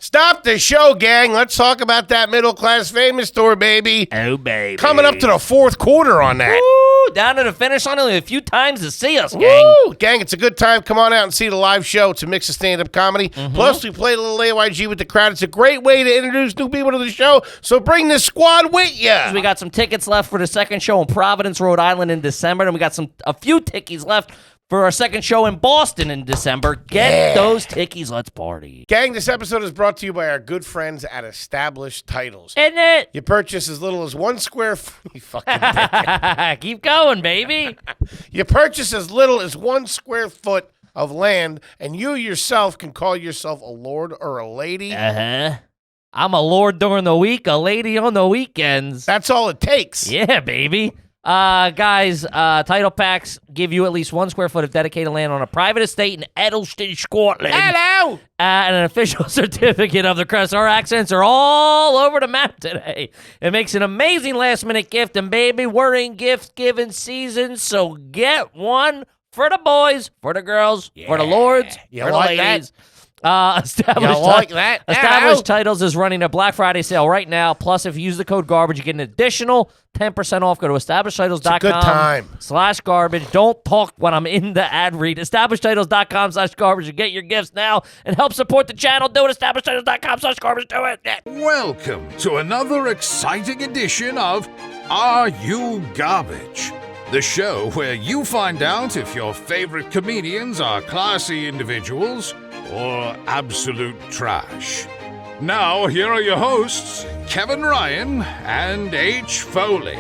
Stop the show, gang. Let's talk about that middle-class famous store, baby. Oh, baby. Coming up to the fourth quarter on that. Woo, down to the finish line, only a few times to see us, gang. Woo! Gang, it's a good time. Come on out and see the live show. It's a mix of stand-up comedy. Plus, we play a little AYG with the crowd. It's a great way to introduce new people to the show, so bring the squad with you. We got some tickets left for the second show in Providence, Rhode Island in December, and we got a few tickies left for our second show in Boston in December. Get those tickies. Let's party. Gang, this episode is brought to you by our good friends at Established Titles. Isn't it? You purchase as little as 1 square foot. You fucking dick. Keep going, baby. You purchase as little as 1 square foot of land, and you yourself can call yourself a lord or a lady. Uh-huh. I'm a lord during the week, a lady on the weekends. That's all it takes. Yeah, baby. Guys, title packs give you at least 1 square foot of dedicated land on a private estate in Edelston, Scotland. Hello! And an official certificate of the crest. Our accents are all over the map today. It makes an amazing last-minute gift, and baby, we're in gift-giving season, so get one for the boys, for the girls, for the lords, You for the like ladies. that? Established Hello? Titles is running a Black Friday sale right now. Plus, if you use the code GARBAGE, you get an additional 10% off. Go to establishedtitles.com. It's a good time. /garbage. Don't talk when I'm in the ad read. Establishedtitles.com /garbage. Get your gifts now and help support the channel. Do it. Establishedtitles.com /garbage. Do it. Yeah. Welcome to another exciting edition of Are You Garbage? The show where you find out if your favorite comedians are classy individuals or absolute trash. Now, here are your hosts, Kevin Ryan and H. Foley.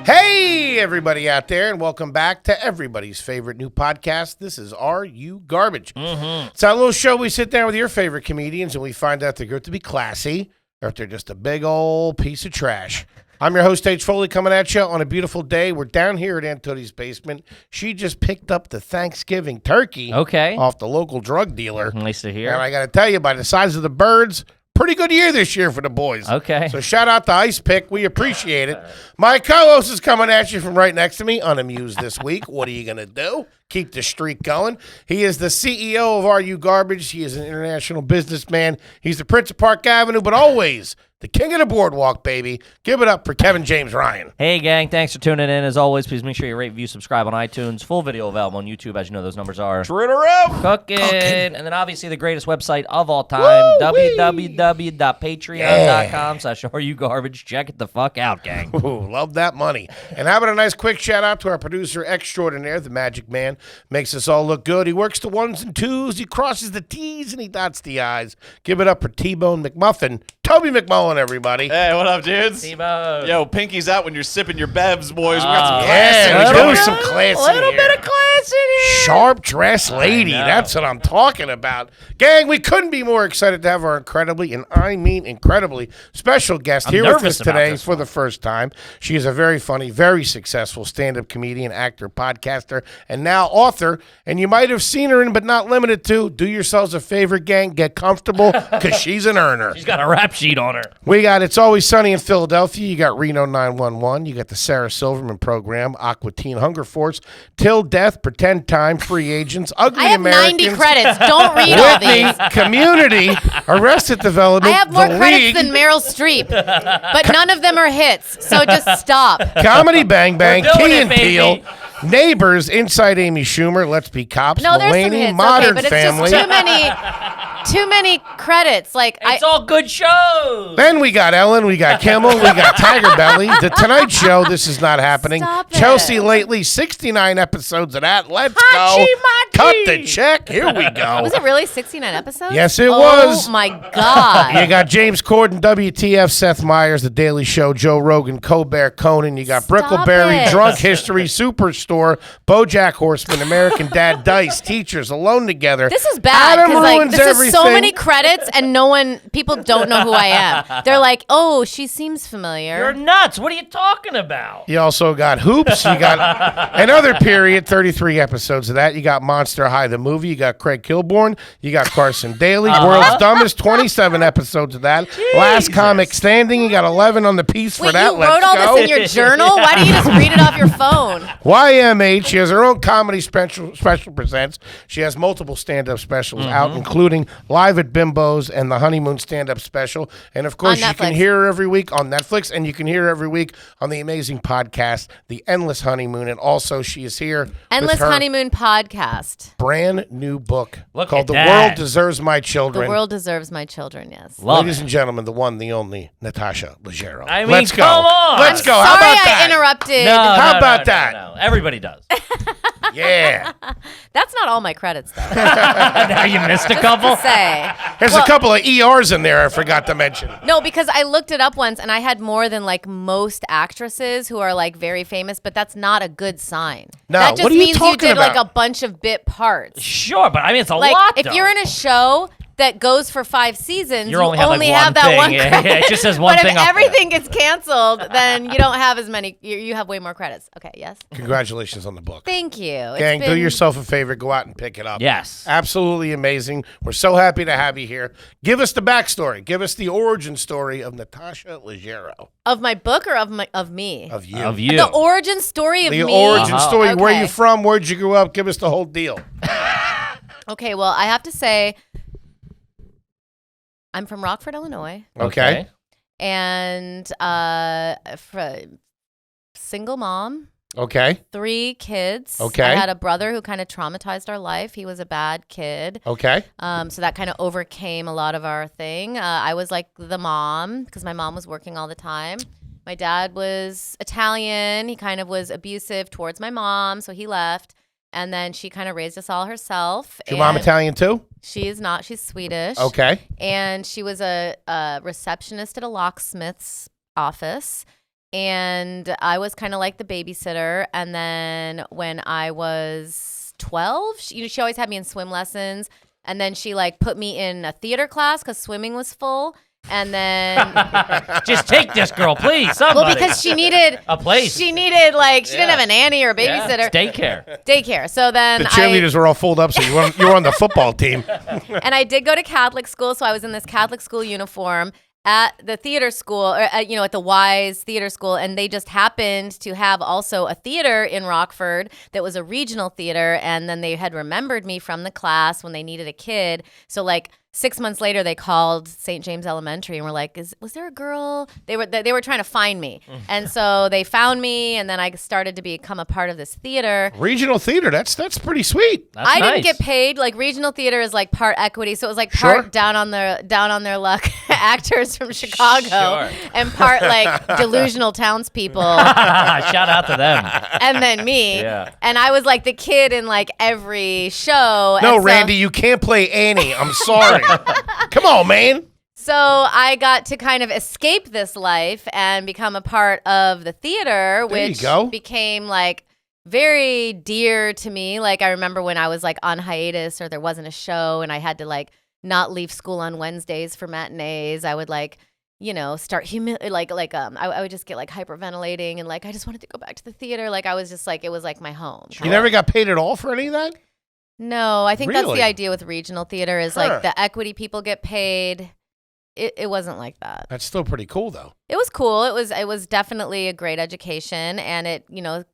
Hey, everybody out there, and welcome back to everybody's favorite new podcast. This is Are You Garbage? It's our little show. We sit down with your favorite comedians, and we find out they're good to be classy, or if they're just a big old piece of trash. I'm your host, H. Foley, coming at you on a beautiful day. We're down here at Aunt Tootie's basement. She just picked up the Thanksgiving turkey off the local drug dealer. Nice to hear. And I got to tell you, by the size of the birds, pretty good year this year for the boys. Okay. So shout out to Ice Pick. We appreciate it. My co-host is coming at you from right next to me, unamused this week. What are you going to do? Keep the streak going. He is the CEO of Are You Garbage. He is an international businessman. He's the Prince of Park Avenue, but always the king of the boardwalk, baby. Give it up for Kevin James Ryan. Hey, gang. Thanks for tuning in. As always, please make sure you rate, review, subscribe on iTunes. Full video available on YouTube. As you know, those numbers are cooking. And then obviously the greatest website of all time, www.patreon.com/areyougarbage. Check it the fuck out, gang. Ooh, love that money. And how about a nice quick shout out to our producer extraordinaire, the Magic Man. Makes us all look good. He works the ones and twos. He crosses the T's and he dots the I's. Give it up for T-Bone McMuffin. Toby McMullen, everybody. Hey, what up, dudes? T-Bone. Yo, pinky's out when you're sipping your bevs, boys. We got some class in Yeah, here. we do some class A little in here. bit of class in here. Sharp dressed lady. That's what I'm talking about. Gang, we couldn't be more excited to have our incredibly, and I mean incredibly, special guest here with us today for the first time. She is a very funny, very successful stand-up comedian, actor, podcaster, and now author. And you might have seen her in, but not limited to, do yourselves a favor, gang, get comfortable, because she's an earner. She's got a rap sheet on her. We got It's Always Sunny in Philadelphia. You got Reno 911. You got the Sarah Silverman program, Aqua Teen Hunger Force, Till Death, Pretend Time, Free Agents, Ugly I have Americans. 90 credits. Don't read all Whitney, these. Community, Arrested Development, I have more The credits League, than Meryl Streep, but none of them are hits. So just stop. Comedy Bang Bang, We're doing Key it, and baby. Peele, Neighbors, Inside Amy Schumer, Let's Be Cops, No, there's some Mulaney, hits. Modern Okay, but it's Family. just too many credits. Like It's all good shows. Then we got Ellen, we got Kimmel, we got Tigerbelly, The Tonight Show, This Is Not Happening, Stop it. Chelsea Lately, 69 episodes of that. Let's go. Hachi-machi. Cut the check. Here we go. was it really 69 episodes? Yes, it was. Oh my God. You got James Corden, WTF, Seth Meyers, The Daily Show, Joe Rogan, Colbert, Conan. You got Stop Brickleberry, it. Drunk History, Superstore, BoJack Horseman, American Dad, Dice, Teachers, Alone Together. This is bad Adam because like ruins this is so everything. many credits and people don't know who I am. They're like, oh, she seems familiar. You're nuts. What are you talking about? You also got Hoops. You got another period, 33 episodes of that. You got Monster High, the movie. You got Craig Kilborn. You got Carson Daly. World's Dumbest, 27 episodes of that. Last Comic Standing. You got 11 on the piece for Wait, that. you Let's wrote all go. this in your journal? Why don't you just read it off your phone? Why YMH. She has her own comedy special presents. She has multiple stand-up specials out, including Live at Bimbo's and the Honeymoon stand-up special. And, of course, you can hear her every week on Netflix, and you can hear her every week on the amazing podcast, The Endless Honeymoon. And also, she is here Endless with her Honeymoon podcast. brand new book Look called at The that. World Deserves My Children. The world deserves my children, yes. Ladies and gentlemen, the one, the only, Natasha Leggero. I mean, Let's go. come on. Let's go. Sorry How about I that? interrupted. How about that? No. Everybody does. Yeah. That's not all my credits, though. Now you missed a couple. Say. There's a couple of ERs in there I forgot to mention. No, because I looked it up once and I had more than like most actresses who are like very famous, but that's not a good sign. No, that just what are you means you talking did like about? a bunch of bit parts. Sure, but I mean, it's a Like lot, if though. you're in a show that goes for 5 seasons, You you only have, like, have one that thing. one Yeah, credit. yeah, it just says one but thing if up everything gets canceled, then you don't have as many. You have way more credits. Okay, yes. Congratulations on the book. Thank you. It's Gang, do been- yourself a favor. Go out and pick it up. Yes. Absolutely amazing. We're so happy to have you here. Give us the backstory. Give us the origin story of Natasha Leggero. Of my book or of me? Of you. Of you. The origin story of The me. origin story. Where Okay. you from? Where'd you grow up? Give us the whole deal. Okay, well, I have to say, I'm from Rockford, Illinois, Okay. and single mom, Okay. 3 kids. Okay. I had a brother who kind of traumatized our life. He was a bad kid. Okay. So that kind of overcame a lot of our thing. I was like the mom because my mom was working all the time. My dad was Italian. He kind of was abusive towards my mom, so he left. And then she kind of raised us all herself. Is your mom and Italian too? She is not. She's Swedish. Okay. And she was a receptionist at a locksmith's office. And I was kind of like the babysitter. And then when I was 12, she always had me in swim lessons. And then she like put me in a theater class because swimming was full. And then, Just take this girl, please. Somebody. well, because she needed A place. She needed like she didn't have a nanny or a Yeah, babysitter. it's daycare. Daycare. So then The cheerleaders were all folded up, so you were on the football team. and I did go to Catholic school, so I was in this Catholic school uniform at the theater school, or at the Wise Theater School, and they just happened to have also a theater in Rockford that was a regional theater, and then they had remembered me from the class when they needed a kid. So like 6 months later, they called St. James Elementary and were like, was there a girl? They were trying to find me. And so they found me, and then I started to become a part of this theater. Regional theater. That's pretty sweet. That's I nice. didn't get paid. Like regional theater is like part equity, so it was like Sure. part down on their luck actors from Chicago, Sure. and part like delusional townspeople, Shout out to them. and then me. Yeah. And I was like the kid in like every show. No, and so, Randy, you can't play Annie. I'm sorry. Come on, man. So I got to kind of escape this life and become a part of the theater, There you which go. became like very dear to me. Like I remember when I was like on hiatus or there wasn't a show and I had to like not leave school on Wednesdays for matinees. I would like, start I would just get like hyperventilating and like I just wanted to go back to the theater. Like I was just like it was like my home. You never got paid at all for any of that? No, I think that's Really? the idea with regional theater is Huh. like the equity people get paid. It wasn't like that. That's still pretty cool, though. It was cool. It was definitely a great education, and it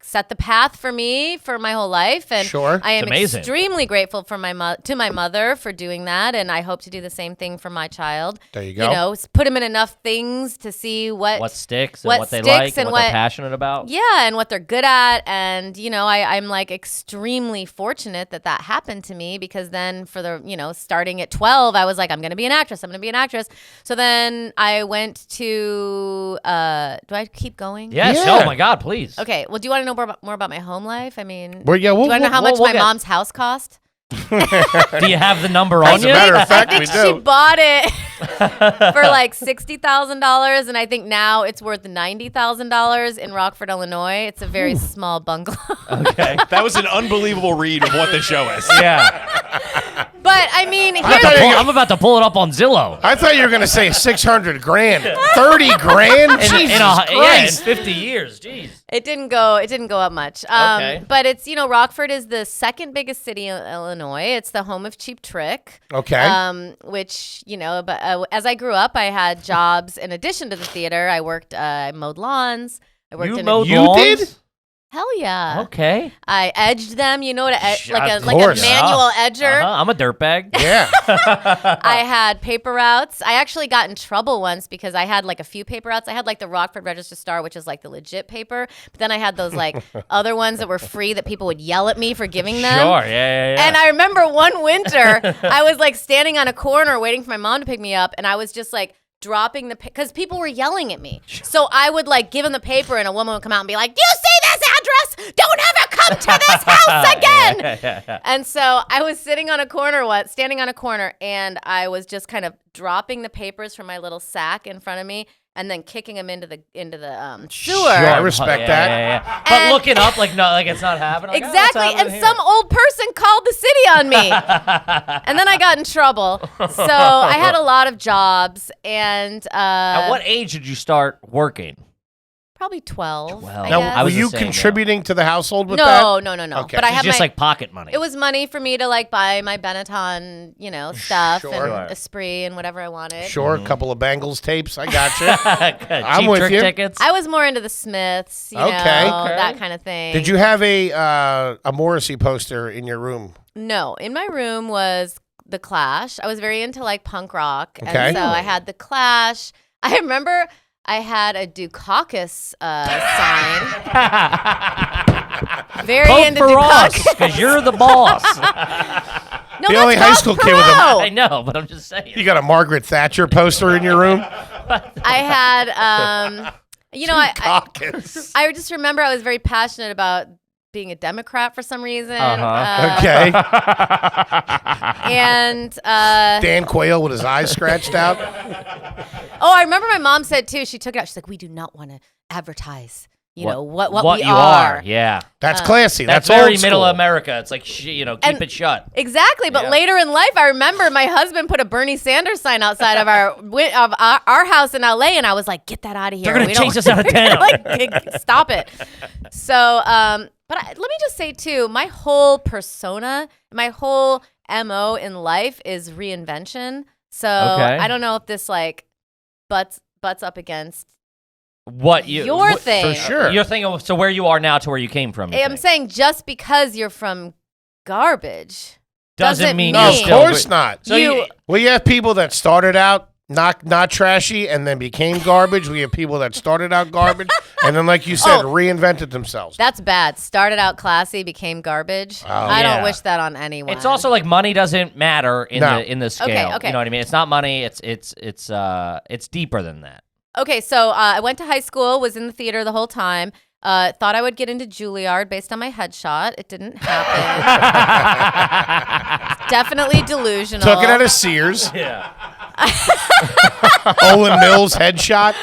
set the path for me for my whole life. And Sure. I am It's amazing. extremely grateful for my mother for doing that, and I hope to do the same thing for my child. There you go. Put him in enough things to see what sticks and what what they sticks like and and what they're what- passionate about. yeah, and what they're good at. And, I'm like extremely fortunate that happened to me because then for the, starting at 12, I was like, I'm going to be an actress. I'm going to be an actress. So then I went to, do I keep going? Yes. Yeah. Oh my God, please. Okay. Well, do you want to know more about my home life? I mean, Well, yeah, do you want to know how much we'll my get- mom's house cost? Do you have the number on As a you? matter of fact, I we think she do. bought it for like $60,000, and I think now it's worth $90,000 in Rockford, Illinois. It's a very small bungalow. Okay. That was an unbelievable read of what the show is. Yeah. But I mean, I here's thought you- I'm about to pull it up on Zillow. I thought you were going to say 600 grand. 30 grand? Jesus Yeah, in Christ. 50 years. Jeez. It didn't go up much. Okay. But it's, Rockford is the second biggest city in Illinois. It's the home of Cheap Trick. Okay. Which, but as I grew up, I had jobs in addition to the theater. I worked, I mowed lawns. I worked You in mowed You lawns? did? Hell yeah. Okay. I edged them, you know what, like a course. manual edger. I'm a dirtbag. Yeah. I had paper routes. I actually got in trouble once because I had like a few paper routes. I had like the Rockford Register Star, which is like the legit paper. But then I had those like other ones that were free that people would yell at me for giving them. Sure, yeah. And I remember one winter, I was like standing on a corner waiting for my mom to pick me up. And I was just like, dropping the because people were yelling at me. So I would like give them the paper and a woman would come out and be like, "Do you see this address? Don't ever come to this house again." And so I was standing on a corner and I was just kind of dropping the papers from my little sack in front of me and then kicking them into the sewer. Sure, I respect that. Yeah. But looking up like it's not happening. Like, exactly. what's And happening some old person called the city on me. And then I got in trouble. So I had a lot of jobs. And At what age did you start working? probably 12. I Now, guess. I were was the you same, contributing to the household with that? No. Okay. But I It's had just my, like pocket money. it was money for me to like buy my Benetton, stuff Sure. and Esprit and whatever I wanted. Sure, a couple of Bangles tapes. I got you. I'm Cheap with trick you. tickets. I was more into the Smiths, Okay. that kind of thing. Did you have a Morrissey poster in your room? No, in my room was the Clash. I was very into like punk rock, Okay. and so I had the Clash. I remember I had a Dukakis sign. Very Vote into for us Dukakis. because you're the boss. No, The that's only high Ross school kid with a- Perot. I know, but I'm just saying. You got a Margaret Thatcher poster in your room? I had, Caucus. I just remember I was very passionate about being a Democrat for some reason. Okay. And Dan Quayle with his eyes scratched out. I remember my mom said too. She took it out. She's like, "We do not want to advertise, what we you are. Yeah. That's classy. That's That's very old middle school. America. It's like, keep And- it shut. Exactly, but Yeah. later in life, I remember my husband put a Bernie Sanders sign outside of our house in LA, and I was like, "Get that out of here! They're gonna We chase don't- us out of town." like, stop it." So, but let me just say too, my whole persona, my whole MO in life is reinvention. So Okay. I don't know if this like butts up against Your thing. For sure. You're thinking so where you are now to where you came from. you I'm think. saying just because you're from garbage doesn't mean No, you're of still course good. not. So You- Well, you have people that started out not trashy and then became garbage. We have people that started out garbage and then, like you said, reinvented themselves. That's bad. Started out classy, became garbage. I don't Yeah. wish that on anyone. It's also like money doesn't matter in No. the scale. Okay. You know what I mean? It's not money. It's deeper than that. okay. So I went to high school, was in the theater the whole time. Thought I would get into Juilliard based on my headshot. It didn't happen. Definitely delusional. Took it out of Sears. Yeah. Olin Mills headshot.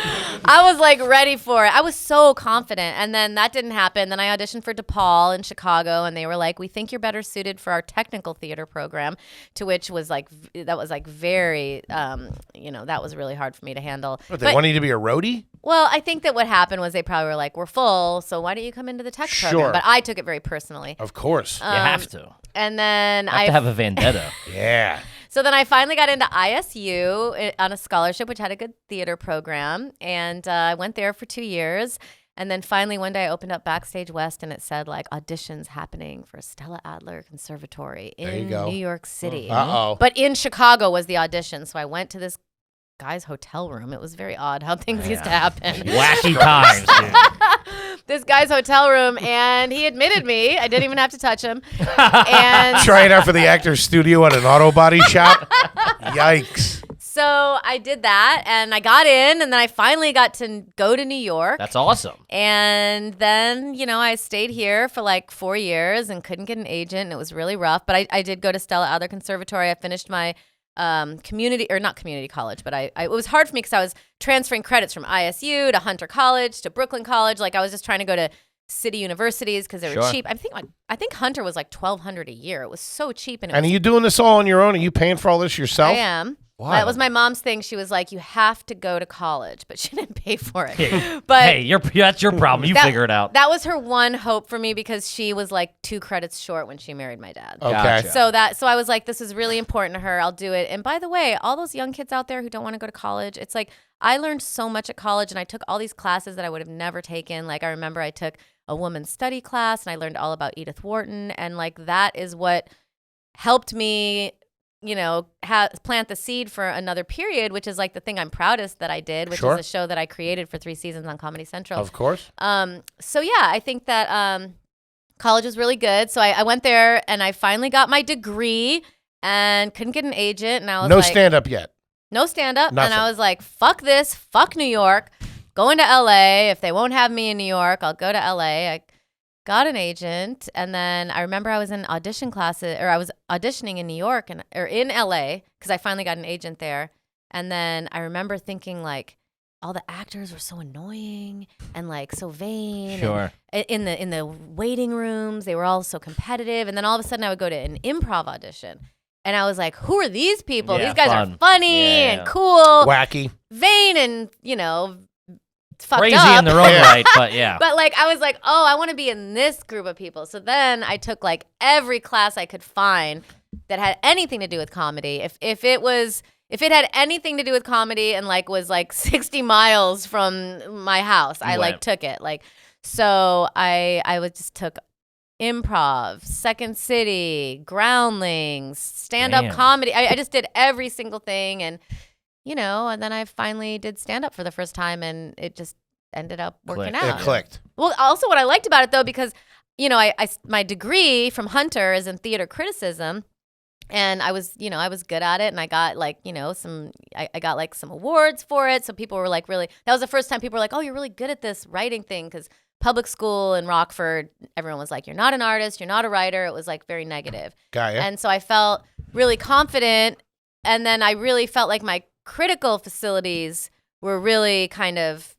I was like ready for it. I was so confident. And then that didn't happen. Then I auditioned for DePaul in Chicago, and they were like, "We think you're better suited for our technical theater program," to which was like, that was like very, that was really hard for me to handle. What, they want you to be a roadie? Well, I think that what happened was they probably were like, "We're full, so why don't you come into the tech Sure. program?" But I took it very personally. Of course. You have to. And then Have to have a vendetta. Yeah. So then I finally got into ISU on a scholarship, which had a good theater program. And I went there for 2 years. And then finally one day I opened up Backstage West and it said like auditions happening for Stella Adler Conservatory you in go. New York City. Uh-oh. But in Chicago was the audition. So I went to this guy's hotel room. It was very odd how things used to happen. Wacky times, dude. This guy's hotel room, and he admitted me. I didn't even have to touch him. And Try it out for the actor's studio at an auto body shop. Yikes. so I did that, and I got in, and then I finally got to go to New York. That's awesome. And then, I stayed here for like 4 years and couldn't get an agent, and it was really rough. But I did go to Stella Adler Conservatory. I finished my not community college, but it was hard for me because I was transferring credits from ISU to Hunter College to Brooklyn College. Like I was just trying to go to city universities because they were Sure. cheap. I think Hunter was like $1,200 a year. It was so cheap, and And are you doing this all on your own? Are you paying for all this yourself? I am. Wow. That was my mom's thing. She was like, "You have to go to college," but she didn't pay for it. But Hey, that's your problem. You figure it out. That was her one hope for me because she was like 2 credits short when she married my dad. Okay. Gotcha. So I was like, this is really important to her. I'll do it. And by the way, all those young kids out there who don't want to go to college, it's like I learned so much at college, and I took all these classes that I would have never taken. Like I remember I took a woman's study class, and I learned all about Edith Wharton, and like that is what helped me, you know, plant the seed for another period, which is like the thing I'm proudest that I did, which is a show that I created for 3 seasons on Comedy Central. Of course. So yeah, I think that college was really good. So I went there and I finally got my degree and couldn't get an agent, and I was no like, stand-up yet. no stand-up. Nothing. And I was like, fuck this, fuck New York, going to LA. If they won't have me in New York, I'll go to LA. I got an agent, and then I remember I was in audition classes, or I was auditioning in New York or in LA, because I finally got an agent there. And then I remember thinking like, all the actors were so annoying and like so vain. Sure. And in the waiting rooms, they were all so competitive. And then all of a sudden I would go to an improv audition, and I was like, who are these people? Yeah, These guys fun. are funny Yeah. and cool, Wacky. vain, and, you know, fucked Crazy up. in their own right, but yeah. But like I was like, oh, I want to be in this group of people. So then I took like every class I could find that had anything to do with comedy. If it had anything to do with comedy and like was like 60 miles from my house, I like took it. Like, so I just took improv, Second City, Groundlings, stand-up Damn. comedy. I just did every single thing, and you know, and then I finally did stand-up for the first time, and it just ended up working Clicked. out. It clicked. Well, also what I liked about it though, because you know, my degree from Hunter is in theater criticism. And I was good at it, and I got like, you know, I got like some awards for it. So people were like, really, that was the first time people were like, oh, you're really good at this writing thing. Because public school in Rockford, everyone was like, you're not an artist, you're not a writer. It was like very negative. Got ya. And so I felt really confident. And then I really felt like my critical facilities were really kind of,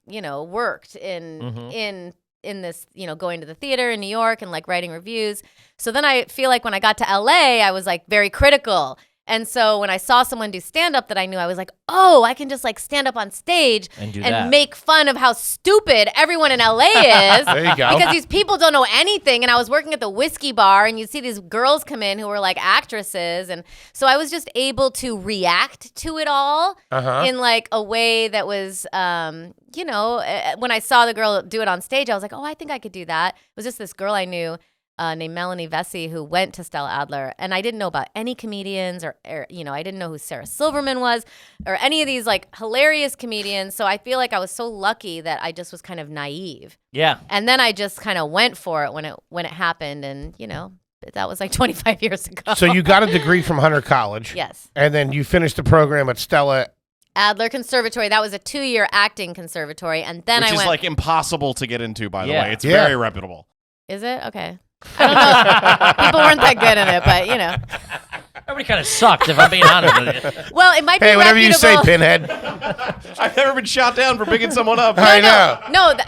you know, worked in this, you know, going to the theater in New York and like writing reviews. So then I feel like when I got to LA, I was like very critical. And so when I saw someone do stand-up that I knew, I was like, oh, I can just like stand up on stage and make fun of how stupid everyone in LA is. There you go. Because these people don't know anything. And I was working at the whiskey bar, and you see these girls come in who were like actresses. And so I was just able to react to it all in like a way that was, you know, when I saw the girl do it on stage, I was like, oh, I think I could do that. It was just this girl I knew named Melanie Vesey, who went to Stella Adler, and I didn't know about any comedians or you know, I didn't know who Sarah Silverman was or any of these like hilarious comedians. So I feel like I was so lucky that I just was kind of naive. Yeah. And then I just kind of went for it when it happened, and you know, that was like 25 years ago. So you got a degree from Hunter College. Yes. And then you finished the program at Stella Adler Conservatory. That was a 2-year acting conservatory, and then Which I is went. like impossible to get into, by the Yeah. way. It's Yeah. very reputable. Is it? Okay. I don't know. People weren't that good in it, but you know. Everybody kind of sucked, if I'm being honest with you. Well, it might be Hey, whatever you say, reputable. Pinhead. I've never been shot down for picking someone up. I know.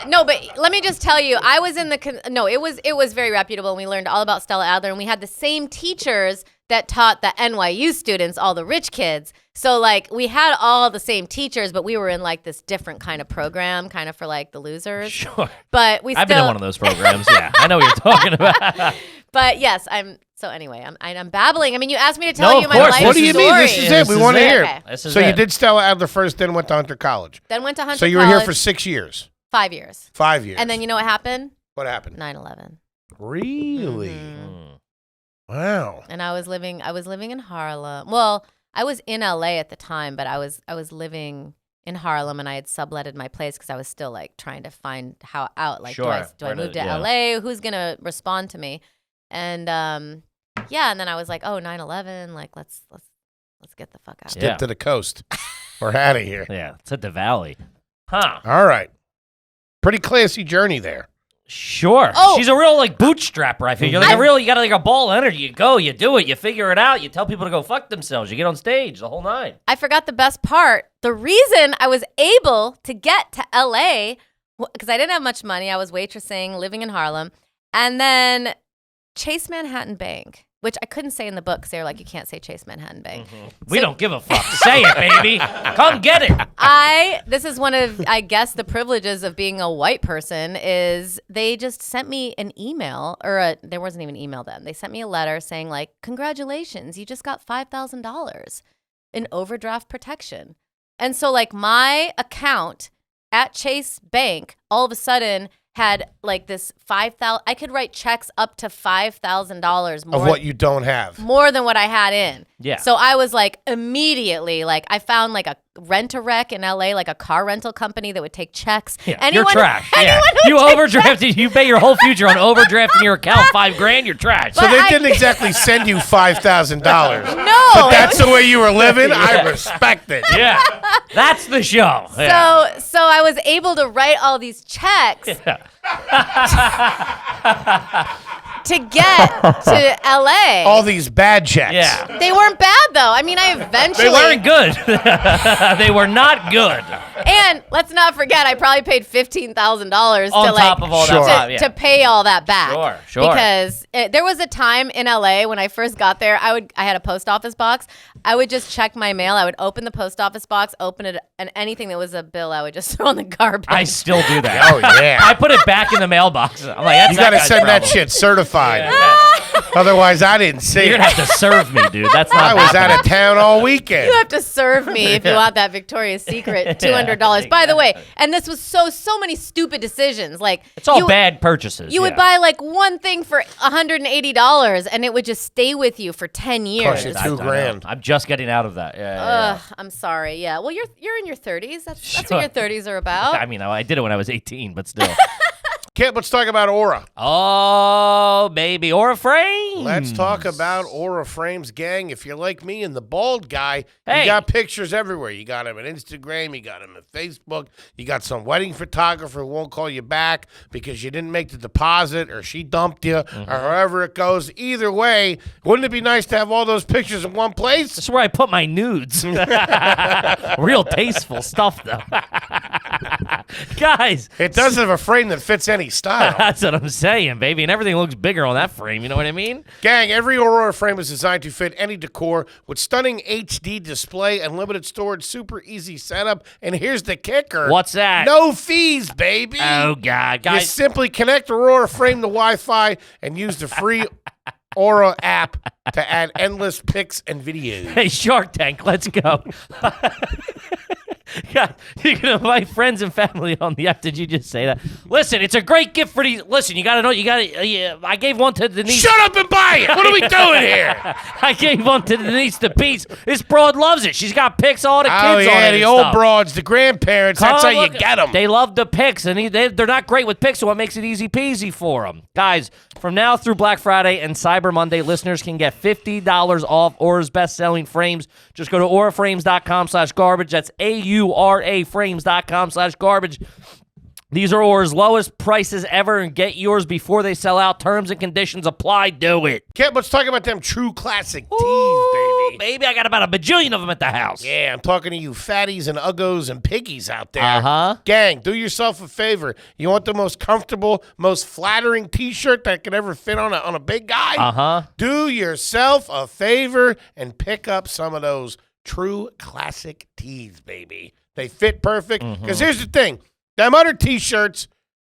No, but let me just tell you, I was in it was very reputable, and we learned all about Stella Adler, and we had the same teachers that taught the NYU students, all the rich kids. So like we had all the same teachers, but we were in like this different kind of program, kind of for like the losers. Sure. But I've been in one of those programs. Yeah, I know what you're talking about. But yes, I'm babbling. I mean, you asked me to tell No, you of my course. life What do you story. mean? This is it. We want to hear. Okay. This is So you it. did Stella Adler first, then went to Hunter College. Then went to Hunter So you were College. here for 6 years. 5 years. 5 years. And then you know what happened? What happened? 9/11. Really? Mm. Wow. And I was living in Harlem. Well, I was in LA at the time, but I was living in Harlem, and I had subletted my place because I was still like trying to find how out. Like, Sure. do I move to Yeah. LA? Who's gonna respond to me? And yeah, and then I was like, oh, 9/11. Like, let's get the fuck out. Stick Yeah. to the coast. We're out of here. Yeah, it's at the Valley. Huh. All right. Pretty classy journey there. Sure. Oh. She's a real like bootstrapper, I feel. You're like you got like a ball of energy. You go, you do it, you figure it out, you tell people to go fuck themselves, you get on stage, the whole nine. I forgot the best part. The reason I was able to get to LA, because I didn't have much money. I was waitressing, living in Harlem. And then Chase Manhattan Bank, which I couldn't say in the book because they were like, you can't say Chase Manhattan Bank. We don't give a fuck. Say it, baby. Come get it. This is one of, I guess, the privileges of being a white person is they just sent me an email, there wasn't even email then. They sent me a letter saying like, congratulations, you just got $5,000 in overdraft protection. And so like my account at Chase Bank all of a sudden had like this 5,000. I could write checks up to $5,000 more Of what you don't have. more than what I had in. Yeah. So I was like immediately like I found like a rent-a-wreck in LA, like a car rental company that would take checks. Yeah, you're trash. Yeah. who You would take overdrafted. You bet your whole future on overdrafting your account $5,000. You're trash. So But they I- didn't exactly send you $5,000. No. But that's the way you were living. I respect it. Yeah. That's the show. Yeah. So I was able to write all these checks to get to LA. All these bad checks. Yeah. They weren't bad though. I mean, I eventually They weren't good. They were not good. And let's not forget, I probably paid $15,000 On to top like of all Sure. that. Yeah. to pay all that back. Sure. Because there was a time in LA when I first got there, I had a post office box. I would just check my mail. I would open the post office box, open it, and anything that was a bill, I would just throw in the garbage. I still do that. Oh, yeah. I put it back in the mailbox. I'm like, that's You got to guy's send that problem. shit certified. Yeah. Otherwise, I didn't see You're it. gonna have to serve me, dude. That's not. I was out of town all weekend. You have to serve me if you want that Victoria's Secret $200. By the way, and this was so many stupid decisions. Like It's all you, bad purchases. You would buy like one thing for $180, and it would just stay with you for 10 years. Cost you I know. $2,000. I'm just getting out of that. Yeah. Ugh, I'm sorry. Yeah. Well, you're in your 30s. That's Sure. what your 30s are about. I mean, I did it when I was 18, but still. Kip, let's talk about Aura. Oh, baby, Aura Frame. Let's talk about Aura Frames, gang. If you're like me and the bald guy, Hey. you got pictures everywhere. You got him on Instagram. You got him on Facebook. You got some wedding photographer who won't call you back because you didn't make the deposit or she dumped you or however it goes. Either way, wouldn't it be nice to have all those pictures in one place? That's where I put my nudes. Real tasteful stuff, though. Guys. It does have a frame that fits any style. That's what I'm saying, baby. And everything looks bigger on that frame. You know what I mean? Gang, every Aurora frame is designed to fit any decor with stunning HD display and limited storage, super easy setup. And here's the kicker. What's that? No fees, baby. Oh, God. You Guys. simply connect Aurora frame to Wi-Fi and use the free Aura app to add endless pics and videos. Hey, Shark Tank, let's go. God, you can invite friends and family on the app. Did you just say that? Listen, it's a great gift for these. Listen, you got to know. You got to. I gave one to Denise. Shut up and buy it. What are we doing here? I gave one to Denise the piece. This broad loves it. She's got pics all the kids Oh, on yeah, it. the and old stuff. broads, the grandparents. Come That's how you look- get them. They love the pics, and they're not great with pics, so what makes it easy peasy for them. Guys, from now through Black Friday and Cyber Monday, listeners can get $50 off Aura's best-selling frames. Just go to auraframes.com/garbage. That's AURA frames.com/garbage. These are Aura's lowest prices ever, and get yours before they sell out. Terms and conditions apply. Do it. Kip, let's talk about them true classic tees, Ooh, baby. baby, I got about a bajillion of them at the house. Yeah, I'm talking to you fatties and uggos and piggies out there. Uh-huh. Gang, do yourself a favor. You want the most comfortable, most flattering T-shirt that could ever fit on a big guy? Uh-huh. Do yourself a favor and pick up some of those true classic tees, baby. They fit perfect. Because here's the thing. Them other T-shirts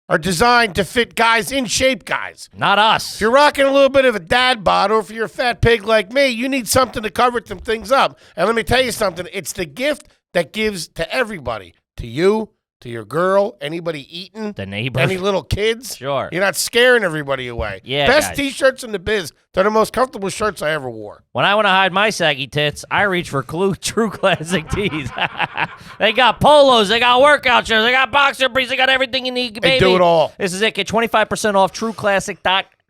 are designed to fit guys in shape guys. Not us. If you're rocking a little bit of a dad bod, or if you're a fat pig like me, you need something to cover some things up. And let me tell you something. It's the gift that gives to everybody. To you, to your girl, anybody eating, The neighbor. any little kids. Sure. You're not scaring everybody away. Yeah, Best guys. T-shirts in the biz. They're the most comfortable shirts I ever wore. When I want to hide my saggy tits, I reach for true classic tees. They got polos, they got workout shirts, they got boxer briefs, they got everything you need, baby. They do it all. This is it. Get 25% off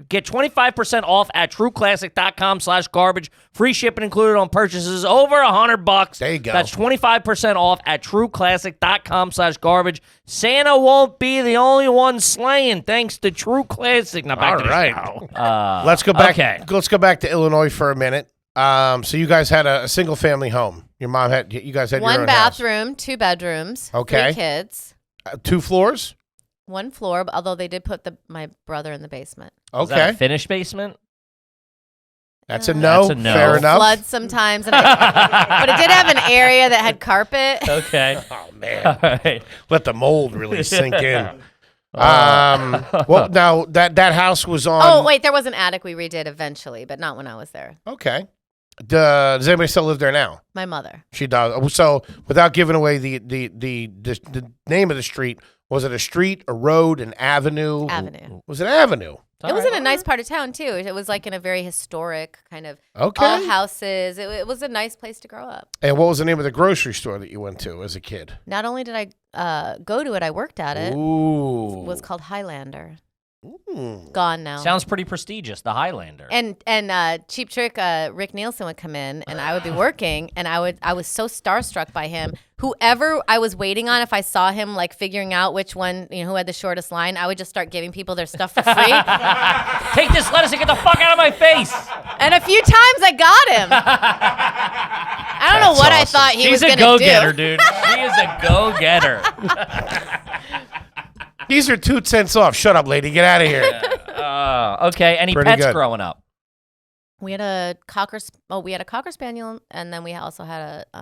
Get 25% off at trueclassic.com/garbage. Free shipping included on purchases over $100. There you go. That's 25% off at trueclassic.com/garbage. Santa won't be the only one slaying thanks to True Classic. Now back All to the right. show. Let's go back. okay. Let's go back to Illinois for a minute. So you guys had a single family home. Your mom had. You guys had your One own house. bathroom, 2 bedrooms, Okay. 3 kids, 2 floors. 1 floor. Although they did put my brother in the basement. Is that a Okay, finished basement? that's a no. That's a no. Fair enough. Floods sometimes, but it did have an area that had carpet. Okay. Oh man, All right. let the mold really sink in. Well, now that house was on. Oh wait, there was an attic we redid eventually, but not when I was there. Okay. Does anybody still live there now? My mother. She does. So, without giving away the name of the street, Was it a street, a road, an avenue? Avenue. Was it an avenue? It was in a nice part of town, too. It was like in a very historic kind of Okay. all houses. It was a nice place to grow up. And what was the name of the grocery store that you went to as a kid? Not only did I go to it, I worked at it. Ooh. It was called Highlander. Ooh. Gone now. Sounds pretty prestigious, the Highlander. And Cheap Trick, Rick Nielsen would come in, and I would be working, and I was so starstruck by him. Whoever I was waiting on, if I saw him like figuring out which one, who had the shortest line, I would just start giving people their stuff for free. Take this lettuce and get the fuck out of my face. And a few times I got him. I don't know what I thought he was She's going a to do. go-getter, dude. She is a go-getter. These are 2 cents off. Shut up, lady. Get out of here. Okay. Any Pretty pets good. growing up? We had a cocker spaniel, and then we also had a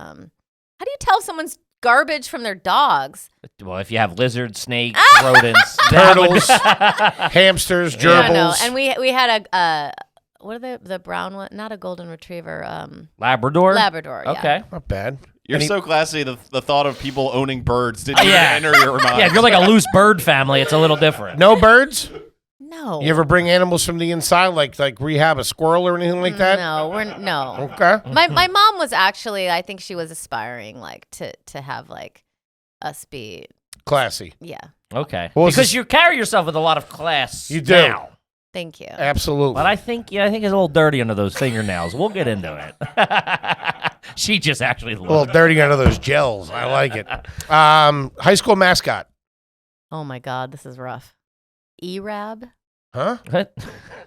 how do you tell if someone's garbage from their dogs? Well, if you have lizards, snakes, rodents, Turtles, hamsters, gerbils. No. And we had a what are the brown one? Not a golden retriever. Labrador. Labrador. Yeah. Okay. Not bad. You're so classy. The thought of people owning birds didn't even enter your mind. Yeah, if you're like a loose bird family, it's a little different. No birds? No. You ever bring animals from the inside, like rehab a squirrel or anything like that? No. Okay. My mom was actually, I think she was aspiring like to have like us be Classy. yeah. Okay. What was Because this- you carry yourself with a lot of class. You do. Now. Thank you. Absolutely. But I think it's a little dirty under those fingernails. We'll get into it. She just actually a little looked. dirty under those gels. I like it. High school mascot. Oh my God, this is rough. E-Rab. Huh? What?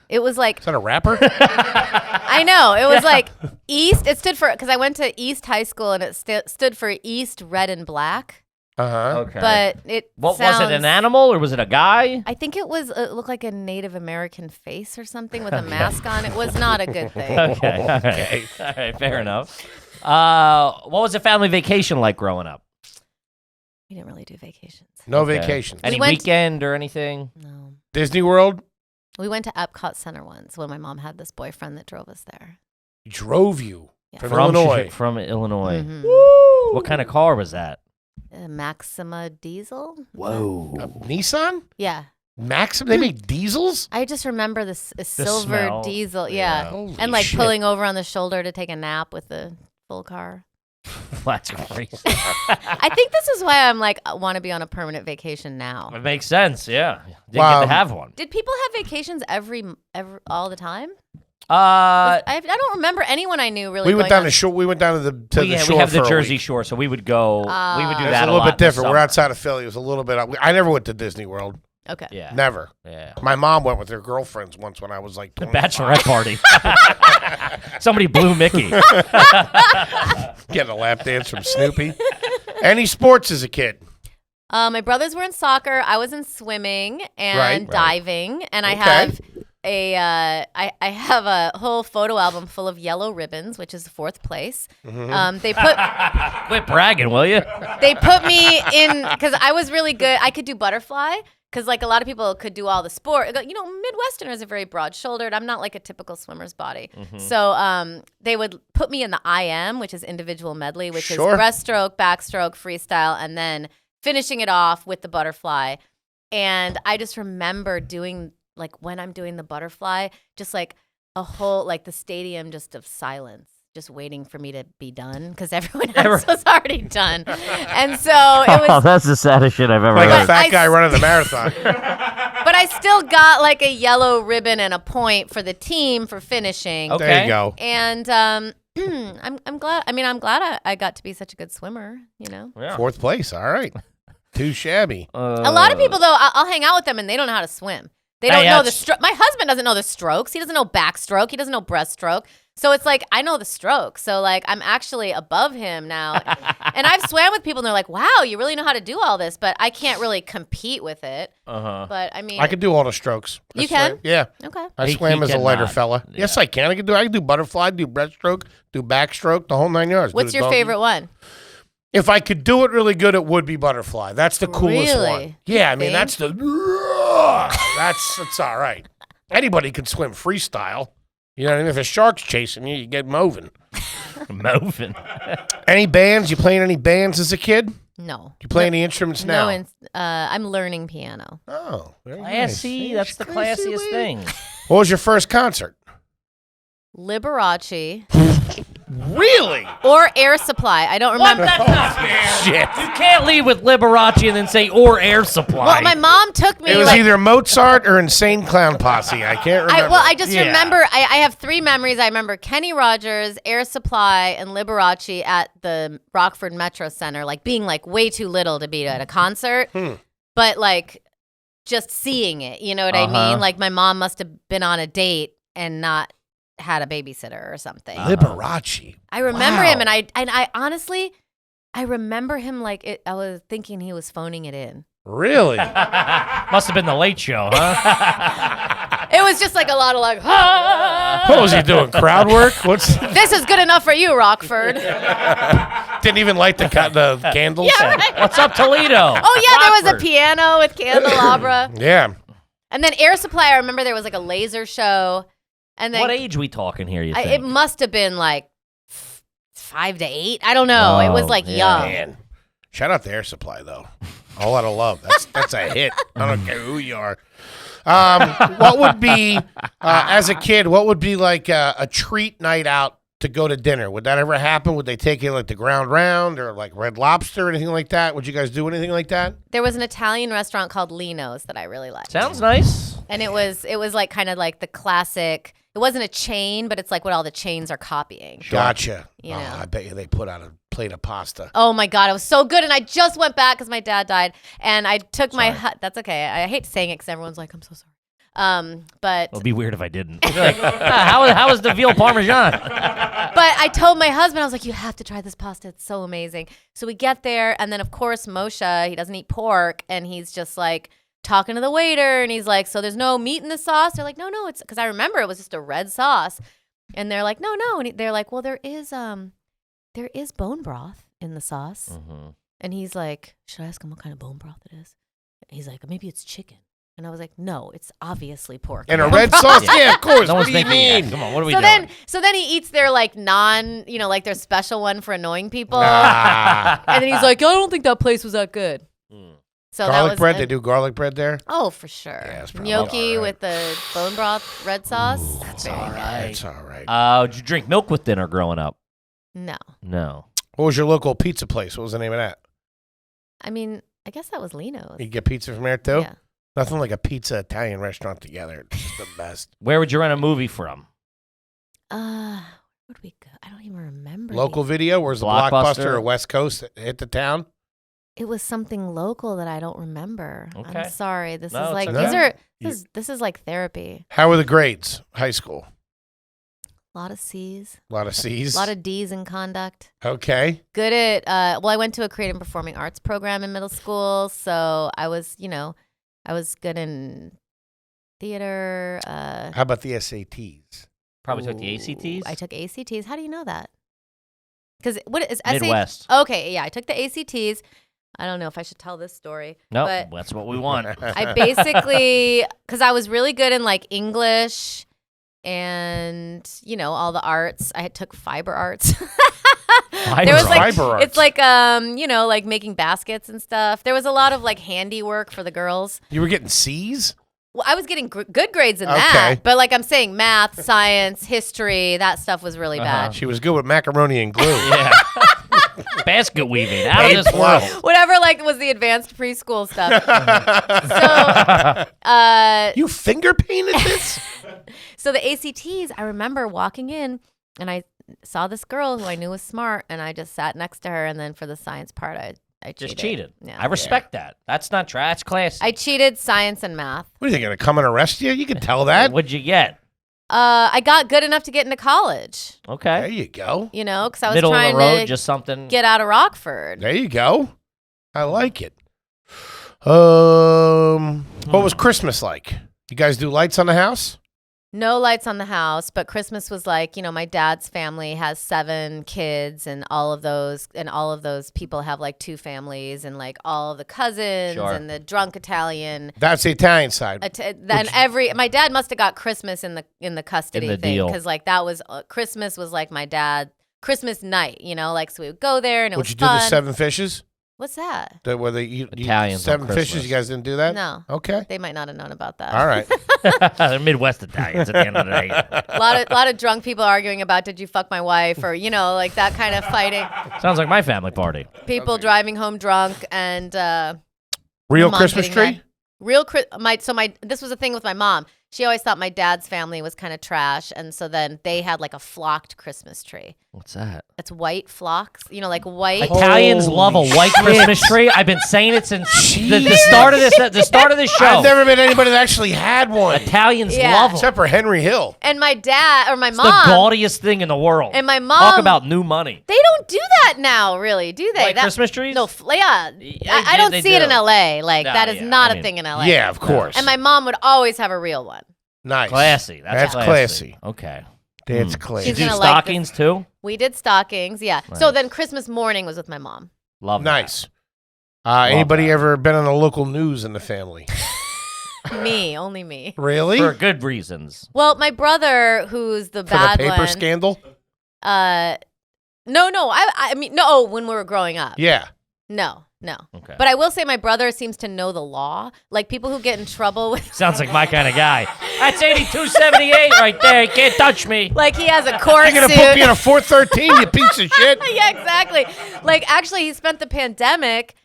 It was like Is that a rapper? I know. It was like East. It stood for because I went to East High School and it stood for East Red and Black. Uh-huh. Okay. But it What sounds, was it? An animal or was it a guy? I think it looked like a Native American face or something with a mask on. It was not a good thing. Okay. All right. All right. Fair enough. What was the family vacation like growing up? We didn't really do vacations. No Okay. vacations. Any went- weekend or anything? No. Disney World? We went to Epcot Center once when my mom had this boyfriend that drove us there. Drove you Yeah. from Illinois. From Illinois. Mhm. What kind of car was that? A Maxima diesel? Whoa. Nissan? Yeah. Maxim? They make diesels? I just remember this silver smell. diesel. Yeah. Yeah. Holy And like shit. pulling over on the shoulder to take a nap with the full car. That's crazy. I think this is why I'm like, I want to be on a permanent vacation now. It makes sense. Yeah. Didn't Wow. get to have one. Did people have vacations every all the time? I I don't remember anyone I knew really. We went going down on- the shore. We went down to the we shore have the for a Jersey week. Shore, so we would go. We would do It's that a little lot bit in the different. We're summer. outside of Philly. It was a little bit. I never went to Disney World. Okay. Yeah. Never. Yeah. My mom went with her girlfriends once when I was like The 25. bachelorette party. Somebody blew Mickey. Getting a lap dance from Snoopy. Any sports as a kid? My brothers were in soccer. I was in swimming and Right. diving, and I Okay. have I have a whole photo album full of yellow ribbons, which is 4th place. Mm-hmm. They Quit bragging, will you? put me in because I was really good. I could do butterfly because like a lot of people could do all the sport. Midwesterners are very broad shouldered. I'm not like a typical swimmer's body. So they would put me in the IM, which is individual medley, which Sure. is breaststroke, backstroke, freestyle, and then finishing it off with the butterfly. And I just remember doing like when I'm doing the butterfly, just like a whole like the stadium just of silence. Just waiting for me to be done because everyone else was already done. And so it was that's the saddest shit I've ever Like a But fat I guy running the marathon. but I still got like a yellow ribbon and a point for the team for finishing. Okay. There you go. And I'm glad. I mean, I'm glad I got to be such a good swimmer. You know, Yeah. 4th place. All right. Too shabby. a lot of people though, I'll hang out with them and they don't know how to swim. They don't Hey, know the that's- stroke. My husband doesn't know the strokes. He doesn't know backstroke. He doesn't know breaststroke. So it's like I know the stroke. So like I'm actually above him now. And I've swam with people and they're like, "Wow, you really know how to do all this," but I can't really compete with it. Uh-huh. But I mean, I could do all the strokes. I You swam. can? Yeah. okay. I He swam as a lighter cannot. fella. Yeah. Yes, I can. I can do butterfly, do breaststroke, do backstroke, the whole 9 yards. Do What's the your donkey. favorite one? If I could do it really good, it would be butterfly. That's the coolest Really? one. Yeah, I mean Think? that's the that's all right. Anybody can swim freestyle. You know what I mean? If a shark's chasing you, you get moving. Moving. Any bands? You playing any bands as a kid? No. You play any instruments now? No, I'm learning piano. Oh, very Classy. nice. That's the classiest thing. What was your first concert? Liberace Really? or Air Supply. I don't remember. That's not fair. Shit. You can't lead with Liberace and then say or Air Supply. Well, my mom took me. It was like, either Mozart or Insane Clown Posse. I can't remember. I just remember. I have 3 memories. I remember Kenny Rogers, Air Supply, and Liberace at the Rockford Metro Center, like being like way too little to be at a concert, but like just seeing it. You know what I mean? Like my mom must have been on a date and not had a babysitter or something. Liberace. I remember him, and I honestly, I remember him like it. I was thinking he was phoning it in. Really? Must have been the Late Show, huh? It was just like a lot of like, ah! What was he doing? Crowd work? This is good enough for you, Rockford. Didn't even light the candles? Yeah, right. What's up, Toledo? Oh yeah, there was a Rockford. piano with candelabra. Yeah. And then Air Supply, I remember there was like a laser show. And then What age we talking here, you think? it must have been like 5 to 8. I don't know. It was Oh, like yeah. young. Man. Shout out to Air Supply, though. A lot of love. That's a hit. I don't care who you are. What would be, as a kid, what would be like a treat night out to go to dinner? Would that ever happen? Would they take you like the Ground Round or like Red Lobster or anything like that? Would you guys do anything like that? There was an Italian restaurant called Reno's that I really liked. Sounds nice. And it was like kind of like the classic. It wasn't a chain, but it's like what all the chains are copying. Gotcha. You know. I bet you they put out a plate of pasta. Oh my God, it was so good. And I just went back because my dad died. And I took that's okay. I hate saying it because everyone's like, I'm so sorry. But It'll be weird if I didn't. You're like, how is the veal parmesan? But I told my husband, I was like, you have to try this pasta. It's so amazing. So we get there. And then, of course, Moshe, he doesn't eat pork. And he's just like talking to the waiter. And he's like, so there's no meat in the sauce? They're like, no, it's because I remember it was just a red sauce. And they're like, no. And they're like, well, there is bone broth in the sauce. Mm-hmm. And he's like, should I ask him what kind of bone broth it is? And he's like, maybe it's chicken. And I was like, no, it's obviously pork. And a red sauce? Yeah, of course. No What one's do you thinking that. mean? Come on, what are we so doing? then he eats their like like their special one for annoying people. Ah. And then he's like, I don't think that place was that good. So that Garlic was bread? They do garlic bread there? Oh, for sure. Yeah, it's probably Gnocchi all right. with the bone broth red sauce. That's Very all good. right. That's all right. Did you drink milk with dinner growing up? No. No. What was your local pizza place? What was the name of that? I mean, I guess that was Leno's. You get pizza from there too? Yeah. Nothing like a pizza Italian restaurant together. It's just the best. Where would you rent a movie from? Where would we go? I don't even remember. Local video? Where's the Blockbuster? Blockbuster or West Coast hit the town? It was something local that I don't remember. Okay. I'm sorry. This No, is it's like okay. this is like therapy. How were the grades? High school? A lot of C's, A lot of C's? a lot of D's in conduct. Okay. Good at I went to a creative and performing arts program in middle school, so I was good in theater. How about the SATs? Probably took the ACTs. I took ACTs. How do you know that? Because what is Midwest. Okay, yeah, I took the ACTs. I don't know if I should tell this story. Nope, but that's what we want. I basically, because I was really good in like English and all the arts. I took fiber arts. There was like Fiber arts. it's like like making baskets and stuff. There was a lot of like handiwork for the girls. You were getting C's? Well, I was getting good grades in Okay. that, but like I'm saying, math, science, history, that stuff was really bad. She was good with macaroni and glue. Yeah. Basket weaving. Out of this Wow. world. Whatever like was the advanced preschool stuff. So You finger painted this? So the ACTs, I remember walking in and I saw this girl who I knew was smart, and I just sat next to her. And then for the science part, I cheated. Just cheated. Yeah. I respect that. That's not trash. That's classy. I cheated science and math. What are they going to come and arrest you? You can tell that. What'd you get? I got good enough to get into college. There Okay. you go. Because I was Middle of trying the road, to just something. get out of Rockford. There you go. I like it. What was Christmas like? You guys do lights on the house? No lights on the house, but Christmas was like, my dad's family has 7 kids, and all of those people have like 2 families, and like all of the cousins Sure. and the drunk Italian. That's the Italian side. Then my dad must have got Christmas in the custody In the thing, deal. because like that was Christmas was like my dad Christmas night, like so we would go there and it Would was you do fun. the 7 fishes? What's that? Where they eat Italians 7 on fishes? Christmas. You guys didn't do that? No. Okay. They might not have known about that. All right. They're Midwest Italians at the end of the day. A lot of drunk people arguing about did you fuck my wife or like that kind of fighting. Sounds like my family party. People driving home drunk and Real mom Christmas getting tree? mad. This was the thing with my mom. She always thought my dad's family was kind of trash, and so then they had like a flocked Christmas tree. What's that? It's white flocks, like white. Italians love a white Christmas tree. I've been saying it since the start of this show. I've never met anybody that actually had one. Italians Yeah. love them. Except for Henry Hill. And my dad or my It's mom. the gaudiest thing in the world. And my mom. Talk about new money. They don't do that now, really, do they? Like Christmas trees? No, I don't they see it in do. LA. Like No, that is yeah, not I a mean- thing in LA. Yeah, of course. And my mom would always have a real one. Nice. Classy. That's classy. Okay. That's classy. She's Did you do gonna like stockings too? We did stockings, yeah. So Nice. then Christmas morning was with my mom. Love Nice. Anybody that. ever been on the local news in the fammy? Me, only me. Really? that. For good reasons. Well, my brother, who's the For bad the paper one. scandal? No. I mean, no. When we were growing up. Yeah. No. Okay. But I will say my brother seems to know the law. Like people who get in trouble with. Sounds like my kind of guy. That's 8278 right there. You can't touch me. Like he has a court You're going to suit. put me in a 413, you piece of shit. Yeah, exactly. Like actually, he spent the pandemic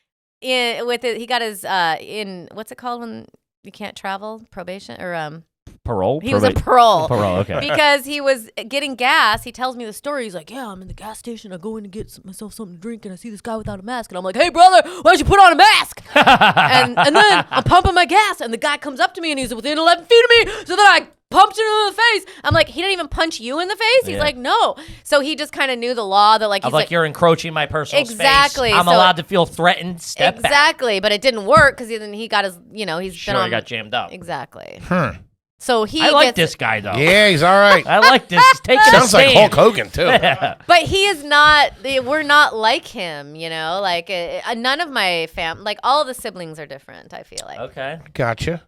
he got his in what's it called when you can't travel, probation or Parole? he was a parole. Parole, okay. Because he was getting gas. He tells me the story. He's like, yeah, I'm in the gas station. I go in to get myself something to drink, and I see this guy without a mask. And I'm like, hey, brother, why don't you put on a mask? and then I'm pumping my gas, and the guy comes up to me, and he's within 11 feet of me. So then I pumped him in the face. I'm like, he didn't even punch you in the face? He's Yeah. like, no. So he just kind of knew the law that like, I'm he's like, you're encroaching my personal Exactly. space. I'm So- allowed to feel threatened. Step back. exactly. But it didn't work because then he got his, he's Sure, been on. I got jammed up. Exactly. So he I like gets, this guy, though. Yeah, he's all right. I like this. He's taking Sounds a like stand. Hulk Hogan, too. But he is not. We're not like him, Like none of my like all the siblings are different. I feel like Okay. Gotcha.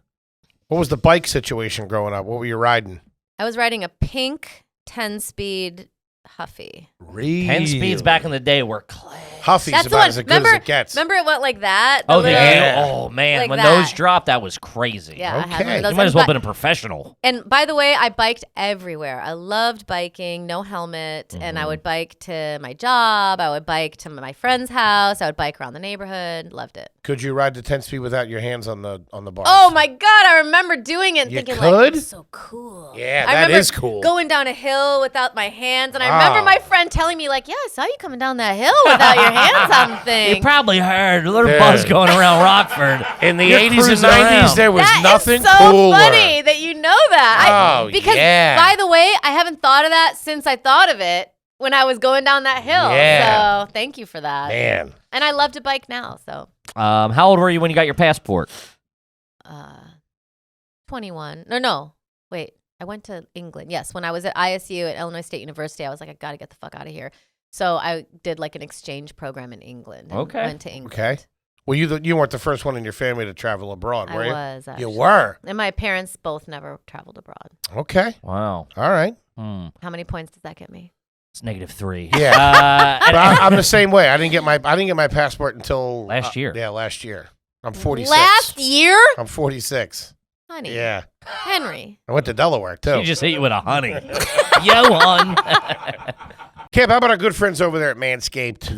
What was the bike situation growing up? What were you riding? I was riding a pink 10-speed Huffy. Really? 10 speeds back in the day were clay. Huffy's That's the about one. as good as it gets. Remember it went like that. Oh, little- oh man, Like when that. those dropped, that was crazy. Yeah, I had one Okay. of those. You might as well And have been a professional. And by the way, I biked everywhere. I loved biking, no helmet, and I would bike to my job. I would bike to my friend's house. I would bike around the neighborhood. Loved it. Could you ride the 10-speed without your hands on the bars? Oh my God, I remember doing it and You thinking could? like, that's so cool. Yeah, I that remember is cool. Going down a hill without my hands. And I remember Oh. my friend telling me like, yeah, I saw you coming down that hill without your hands on the You thing. probably heard a little Dude. buzz going around Rockford. In the You're 80s and cruising 90s, around. there was That nothing is so cooler. funny that you know that. Oh, because, yeah. by the way, I haven't thought of that since I thought of it when I was going down that hill. Yeah. So thank you for that. Man. And I love to bike now. So How old were you when you got your passport? 21. No. Wait. I went to England. Yes. When I was at ISU at Illinois State University, I was like, I got to get the fuck out of here. So I did like an exchange program in England. And Okay. Went to England. Okay. Well, you weren't the first one in your family to travel abroad, I were you? was. You Actually. were. And my parents both never traveled abroad. Okay. Wow. All right. How many points does that get me? It's -3. Yeah. But I'm the same way. I didn't get my passport until Last year. Yeah, last year. I'm 46. Last year? I'm 46. Honey. Yeah. Henry. I went to Delaware too. She just hit you with a honey. Yo, hon. Camp, how about our good friends over there at Manscaped?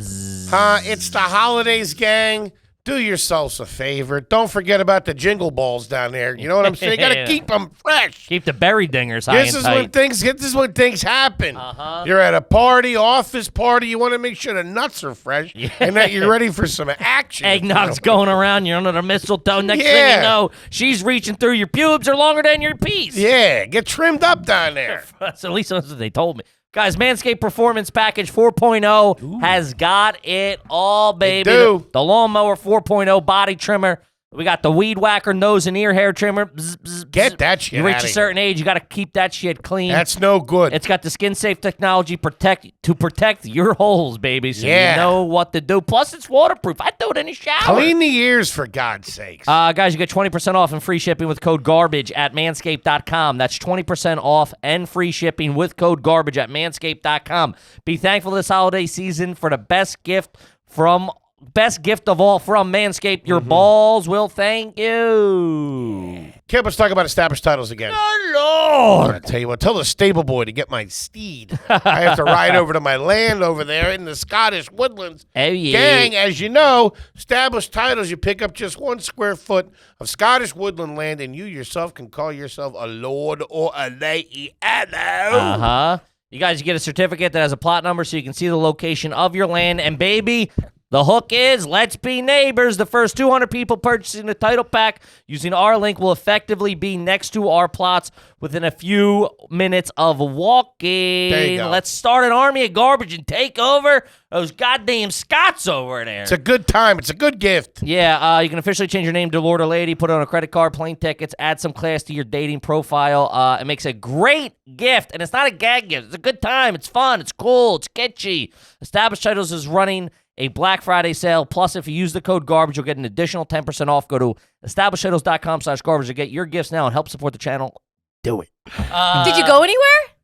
It's the holidays, gang. Do yourselves a favor. Don't forget about the jingle balls down there. You know what I'm saying? You got to Yeah. keep them fresh. Keep the berry dingers high This and is tight. when things happen. Uh-huh. You're at a party, office party. You want to make sure the nuts are fresh and that you're ready for some action. Eggnog's going around. You're under the mistletoe. Next thing Yeah. you know, she's reaching through your pubes are longer than your piece. Yeah, get trimmed up down there. So at least that's what they told me. Guys, Manscaped Performance Package 4.0 has got it all, baby. do. The Lawnmower 4.0 body trimmer. We got the Weed Whacker nose and ear hair trimmer. Bzz, bzz, Get bzz. that shit You reach outta a here. certain age, you got to keep that shit clean. That's no good. It's got the skin-safe technology to protect your holes, baby, so Yeah. you know what to do. Plus, it's waterproof. I do it in the shower. Clean the ears, for God's sakes. Guys, you get 20% off and free shipping with code GARBAGE at manscaped.com. That's 20% off and free shipping with code GARBAGE at manscaped.com. Be thankful this holiday season for the best gift from best gift of all from Manscaped. Your balls will thank you. Kip, let's talk about established titles again. Oh, I tell you what, tell the stable boy to get my steed. I have to ride over to my land over there in the Scottish woodlands. Oh, yeah. Gang, as you know, established titles, you pick up just 1 square foot of Scottish woodland land, and you yourself can call yourself a lord or a lady. Hello. Uh-huh. You guys get a certificate that has a plot number so you can see the location of your land. And, baby, the hook is, let's be neighbors. The first 200 people purchasing the title pack using our link will effectively be next to our plots within a few minutes of walking. There you go. Let's start an army of garbage and take over those goddamn Scots over there. It's a good time. It's a good gift. Yeah, you can officially change your name to Lord or Lady, put it on a credit card, plane tickets, add some class to your dating profile. It makes a great gift, and it's not a gag gift. It's a good time. It's fun. It's cool. It's catchy. Established Titles is running a Black Friday sale. Plus, if you use the code GARBAGE, you'll get an additional 10% off. Go to establishedtitles.com/garbage to get your gifts now and help support the channel. Do it. Did you go anywhere?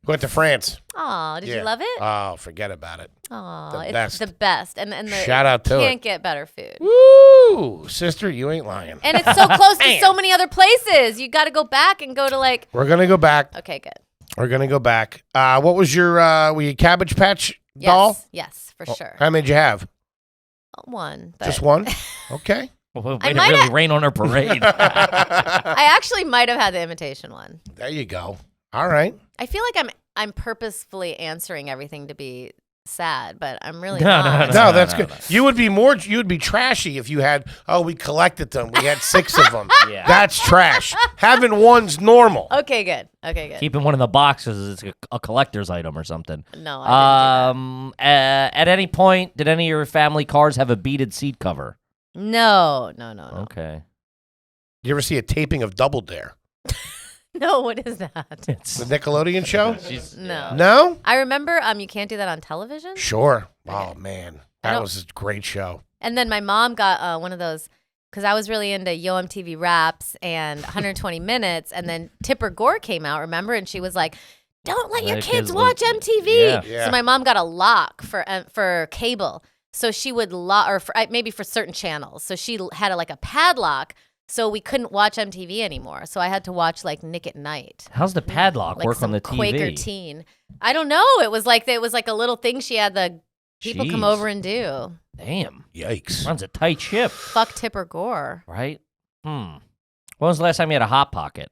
Went to France. Oh, did Yeah. you love it? Oh, forget about it. Oh, the it's best. the best. And the Shout out to can't it. get better food. Woo! Sister, you ain't lying. And it's so close to so many other places. You got to go back and go to like. We're going to go back. Okay, good. We're going to go back. What was your, were you Cabbage Patch doll? Yes, for Oh, sure. how many did you have? One. But Just one? Okay. Way I to might really have- rain on her parade. I actually might have had the imitation one. There you go. All right. I feel like I'm purposefully answering everything to be sad, but I'm really No, not. No, that's good. You would be trashy if you had, we collected them. We had 6 of them. Yeah. That's trash. Having one's normal. Okay, good. Okay, good. Keeping one in the box because it's a collector's item or something. No, I didn't do At any point, did any of your family cars have a beaded seat cover? that. No. Okay. You ever see a taping of Double Dare? No, what is that? The Nickelodeon show? No. No? I remember you can't do that on television. Sure. Oh, man. I That don't- was a great show. And then my mom got one of those because I was really into Yo MTV Raps and 120 Minutes, and then Tipper Gore came out, remember? And she was like, "Don't let your Let kids kids watch look- MTV." Yeah. Yeah. So my mom got a lock for cable, so she would lock, or maybe for certain channels. So she had like a padlock, so we couldn't watch MTV anymore. So I had to watch like Nick at Night. How's the padlock Like work some on the TV? Quaker teen. I don't know. It was like a little thing she had the people come Jeez. over and do. Damn. Yikes. Runs a tight ship, Fuck Tipper Gore. right? When was the last time you had a Hot Pocket?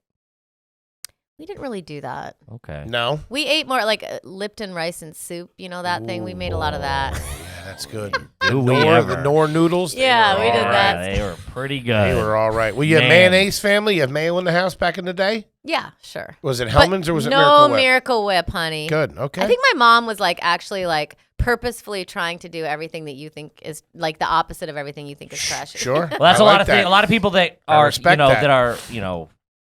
We didn't really do that. Okay. No? We ate more like Lipton rice and soup. You know that thing? We made a lot of that. Yeah, that's good. Do we Nor, ever? the Nor noodles. they Yeah, were we did all that. right. They were pretty They good. were all right. Were you a Man. mayonnaise family? You have mayo in the house back in the day? Yeah, sure. Was it But Hellman's or was it no Miracle Whip? Miracle Whip, honey. Good. Okay. I think my mom was like actually like purposefully trying to do everything that you think is like the opposite of everything you think is trashy. Sure. Well, that's I a lot like of that. a lot of people that I are respect that. that are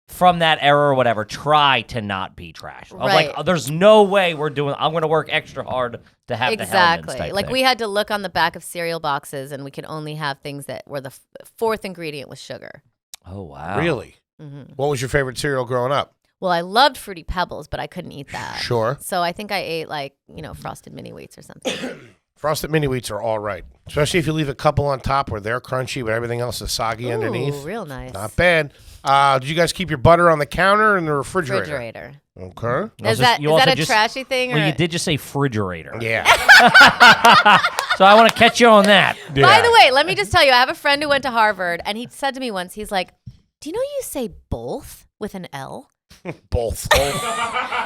from that era or whatever try to not be trash. I'm Right. like, oh, there's no way we're doing. I'm going to work extra hard to have the Hellmann's Exactly. type Like thing. we had to look on the back of cereal boxes and we could only have things that were the fourth ingredient was sugar. Oh wow. Really? Hmm. What was your favorite cereal growing up? Well, I loved Fruity Pebbles, but I couldn't eat that. Sure. So I think I ate like, Frosted Mini Wheats or something. Frosted Mini Wheats are all right, especially if you leave a couple on top where they're crunchy, but everything else is soggy underneath. Ooh, real nice. Not bad. Did you guys keep your butter on the counter or in the refrigerator? Okay. You Is also- that you is also that a just- trashy thing? Well, or you did just say refrigerator. Yeah. So I want to catch you on that. By the way, let me just tell you, I have a friend who went to Harvard, and he said to me once, he's like, "Do you know you say both with an L? Both.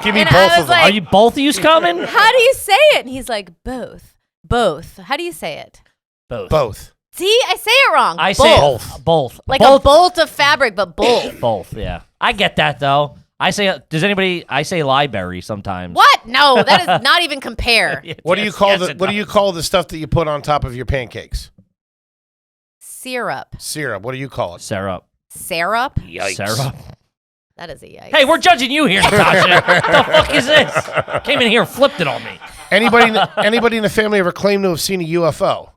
Give me And both I of was them. Are you both of you coming? How do you say it?" And he's like, "Both. Both. How do you say it?" Both. Both. See, I say it wrong. I say Both. both. like both. a bolt of fabric, but both. Both. Yeah. I get that though. I say. Does anybody? I say library sometimes. What? No, that is not even compare. What do you call What do you call the stuff that you put on top of your pancakes? Syrup. Syrup. What do you call it? Syrup. Syrup? Syrup. That is a yikes. Hey, we're judging you here, Natasha. What the fuck is this? Came in here and flipped it on me. Anybody in the family ever claimed to have seen a UFO?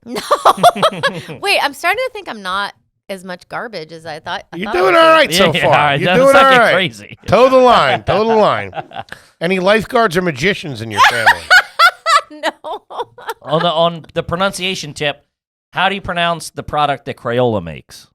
Wait, I'm starting to think I'm not as much garbage as I thought. You're doing all right so Yeah, far. all right, You're that's doing all fucking right. crazy. Toe the line. Toe the line. Any lifeguards or magicians in your family? No. On the pronunciation tip, How do you pronounce the product that Crayola makes?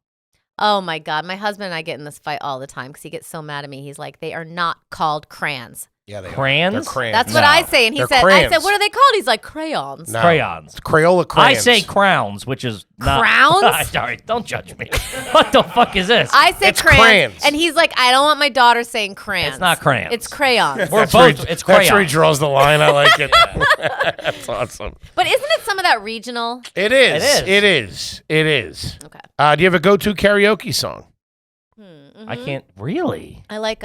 Oh my God, my husband and I get in this fight all the time because he gets so mad at me. He's like, they are not called crayons. Yeah, they Crayons? Are. They're crayons. That's what I say, and he They're said, crayons. I said, what are they called? He's like, crayons. No. Crayons. It's Crayola crayons. I say crowns, which is not... Crowns? Sorry, don't judge me. What the fuck is this? I said It's crayons, crayons. and he's like, I don't want my daughter saying crayons. It's not crayons. It's crayons. We're That's where both... he- It's That's where he crayons. draws the line. I like it. That's awesome. But isn't it some of that regional? It is. It is. It is. It is. Okay. Do you have a go-to karaoke song? I can't... Really? I like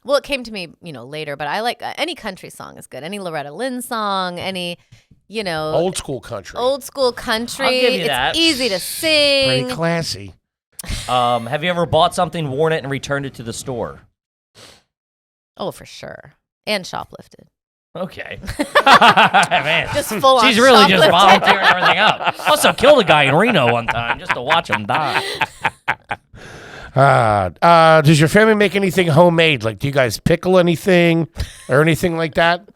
well, it came to me, later, but I like any country song is good. Any Loretta Lynn song, any, Old school country. old school country. I'll give you it's that. easy to sing. Pretty classy. Have you ever bought something, worn it, and returned it to the store? Oh, for sure. And shoplifted. Okay. Man. Just full on She's really just shoplifting. volunteering everything up. Also killed a guy in Reno one time just to watch him die. Does your family make anything homemade? Like, do you guys pickle anything or anything like that?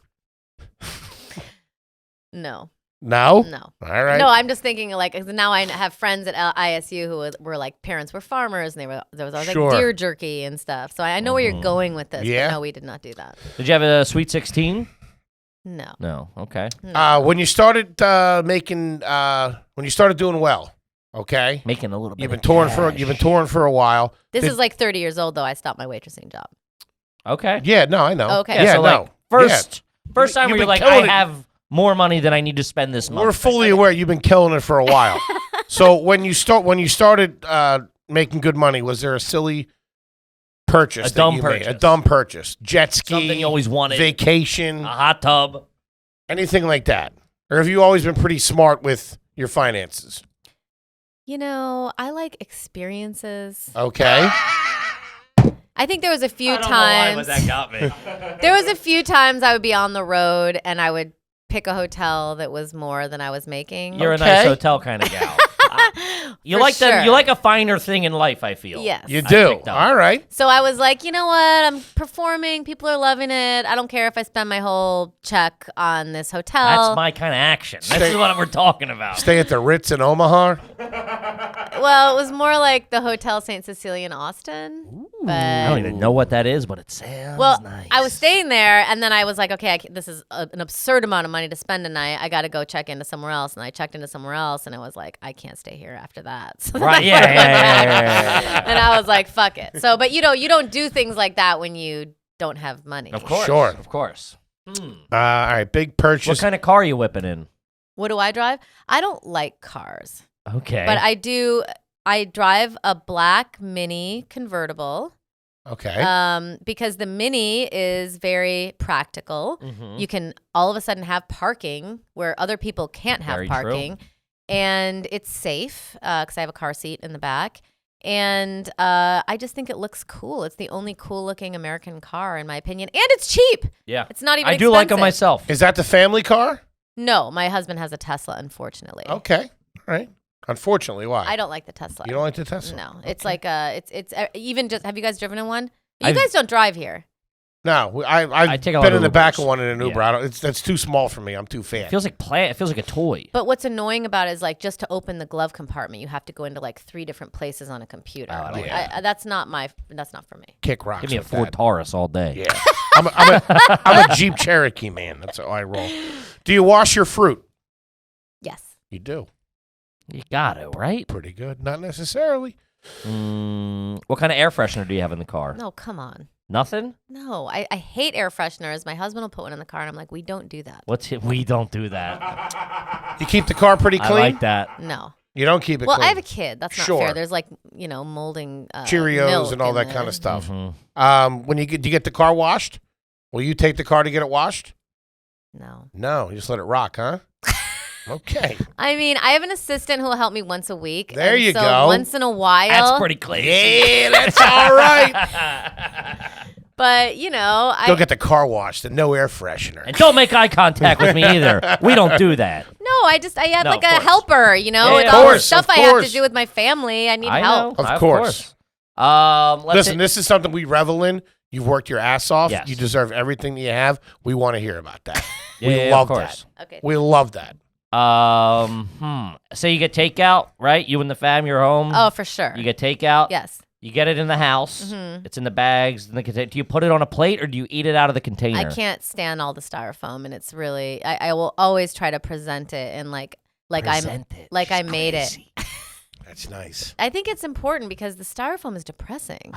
No. No? No. All right. No, I'm just thinking like 'cause now I have friends at ISU who were like parents were farmers and there was always Sure. like deer jerky and stuff. So I know where you're going with this. Yeah. But no, we did not do that. Did you have a Sweet 16? No. No. Okay. When you started when you started doing well, okay? Making a little bit. You've been touring for a while. This is like 30 years old though. I stopped my waitressing job. Okay. Yeah, no, I know. Okay. Yeah. Yeah, so no. like first time You've where you're been like, killing I it. have more money than I need to spend this month. We're fully aware you've been killing it for a while. So when you started making good money, was there a silly purchase? A dumb that you made? purchase. A dumb purchase. Jet ski. Something you always wanted. Vacation. A hot tub. Anything like that? Or have you always been pretty smart with your finances? I like experiences. Okay. I think there was a few I don't know why, but times. that got me. There was a few times I would be on the road and I would pick a hotel that was more than I was making. You're a nice hotel kind of gal. You For like sure. you like a finer thing in life, I feel. Yes. You I do. picked up. All right. So I was like, you know what? I'm performing. People are loving it. I don't care if I spend my whole check on this hotel. That's my kind of action. This is what we're talking about. Stay at the Ritz in Omaha. Well, it was more like the Hotel St. Cecilia in Austin. I don't But even know what that is, but it sounds well, nice. I was staying there, and then I was like, okay, this is an absurd amount of money to spend a night. I got to go check into somewhere else, and I checked into somewhere else, and I was like, I can't stay here after that. So Right, then I went back. yeah. And I was like, fuck it. So, but you don't do things like that when you don't have money. Of course. Sure. Of course. All right. Big purchase. What kind of car are you whipping in? What do I drive? I don't like cars, Okay. but I do. I drive a black Mini convertible. Okay. Because the Mini is very practical. Mhm. You can all of a sudden have parking where other people can't have Very true. parking. And it's safe because I have a car seat in the back. And I just think it looks cool. It's the only cool looking American car, in my opinion. And it's cheap. Yeah. It's not even I do like them expensive. myself. Is that the family car? No, my husband has a Tesla, unfortunately. Okay. All right. Unfortunately, why? I don't like the Tesla. You don't like the Tesla? No, it's like it's even just. Have you guys driven in one? You I've- guys don't drive here. No, I've take a lot been of in the back Ubers. of one in an Uber. Yeah. That's too small for me. I'm too fat. It feels like It feels like a toy. But what's annoying about it is like just to open the glove compartment, you have to go into like 3 different places on a computer. Oh, I don't Like, like that's not for me. Kick rocks. Give me a with Ford that. Taurus all day. Yeah. I'm a Jeep Cherokee man. That's how I roll. Do you wash your fruit? Yes. You do. You got to, right? Pretty good. Not necessarily. What kind of air freshener do you have in the car? No, come on. Nothing? No, I hate air fresheners. My husband will put one in the car, and I'm like, we don't do that. We don't do that. You keep the car pretty I clean? like that. No. You don't keep it Well, clean? I have a kid. That's not Sure. fair. There's like, molding Cheerios milk and all in that there. kind of stuff. Mhm. Do you get the car washed? Will you take the car to get it washed? No. No, you just let it rock, huh? Okay. I mean, I have an assistant who will help me once a week. There and you so go. Once in a while. That's pretty clean. Yeah, that's all right. But, Go get the car washed and no air freshener. And don't make eye contact with me either. We don't do that. No, I had No, like of a course. helper, Yeah, with of all the course, stuff of I have to course. do with my family. I need I help. know. Of course. Let's Listen, this is something we revel in. You've worked your ass off. Yes. You deserve everything that you have. We want to hear about that. Yeah, we yeah, love of course. that. Okay. We love that. Say you get takeout, right? You and the fam, you're home. Oh, for sure. You get takeout. Yes. You get it in the house. It's in the bags. In the container. Do you put it on a plate or do you eat it out of the container? I can't stand all the styrofoam, and it's really. I will always try to present it and I made it. That's nice. I think it's important because the styrofoam is depressing.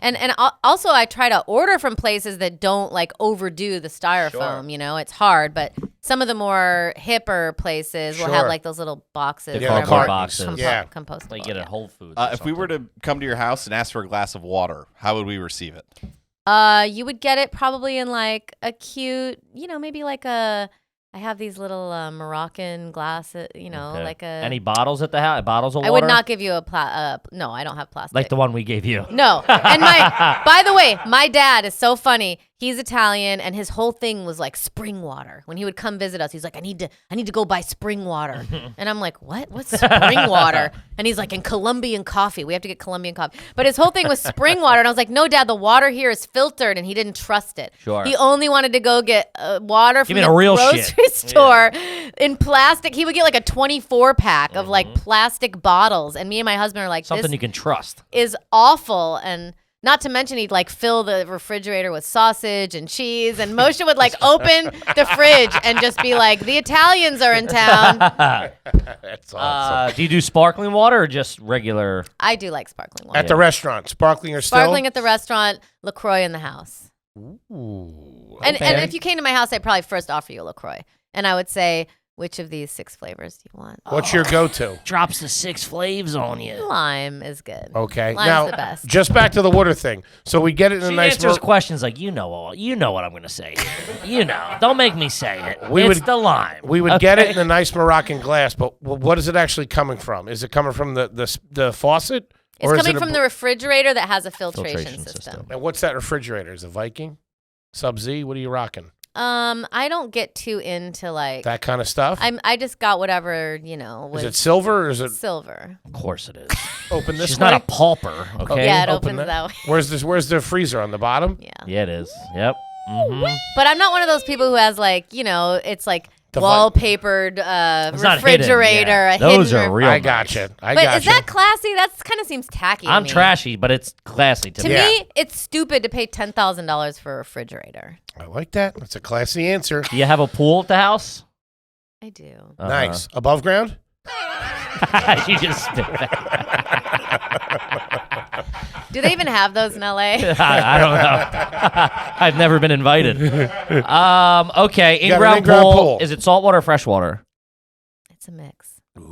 And also I try to order from places that don't like overdo the styrofoam. Sure. You know, it's hard, but some of the more hipper places will have like those little boxes. The cardboard boxes. Compostable. Like get at Whole Foods. If we were to come to your house and ask for a glass of water, how would we receive it? You would get it probably in like a cute, maybe like I have these little Moroccan glasses, like a. Any bottles at the house? Bottles of water? I would not give you no, I don't have plastic. Like the one we gave you. No. And by the way, my dad is so funny. He's Italian, and his whole thing was like spring water. When he would come visit us, he's like, I need to go buy spring water. And I'm like, what? What's spring water? And he's like, in Colombian coffee. We have to get Colombian coffee. But his whole thing was spring water. And I was like, no, Dad, the water here is filtered, and he didn't trust it. Sure. He only wanted to go get water from the real grocery store in plastic. He would get like a 24-pack of like plastic bottles. And me and my husband are like, something this you can trust. is awful. And not to mention he'd like fill the refrigerator with sausage and cheese, and Moshe would like open the fridge and just be like, the Italians are in town. That's awesome. Do you do sparkling water or just regular? I do like sparkling water. At the restaurant, sparkling or still? Sparkling at the restaurant, LaCroix in the house. Ooh. And if you came to my house, I'd probably first offer you LaCroix. And I would say, which of these 6 flavors do you want? What's your go-to? Drops the 6 flavs on you. Lime is good. Okay. Lime's now, the best. just back to the water thing. So we get it in a She nice... answers questions like, you know what I'm going to say. Don't make me say it. It's the lime. We would get it in a nice Moroccan glass, but what is it actually coming from? Is it coming from the faucet? It's coming from the refrigerator that has a filtration Filtration system. And what's that refrigerator? Is it Viking? Sub-Z? What are you rocking? I don't get too into like That kind of stuff? I just got whatever, Is it silver or is it silver? Of course it is. open this She's way? not a pauper, okay? Yeah, it Open opens that way. Where's the freezer on the bottom? Yeah. Yeah, it is. Yep. Mm-hmm. But I'm not one of those people who has like, it's like The wallpapered It's not refrigerator. hidden. A Those hidden are real. I nice. gotcha. But is that classy? That kind of seems tacky. I'm to me. trashy, but it's classy to To me. me, it's stupid to pay $10,000 for a refrigerator. I like that. That's a classy answer. Do you have a pool at the house? I do. Nice. Above ground? You just spit Do they even have those in LA? I don't know. I've never been invited. Okay, You got an in-ground in-ground pool. pool. Is it saltwater or freshwater? It's a mix. You're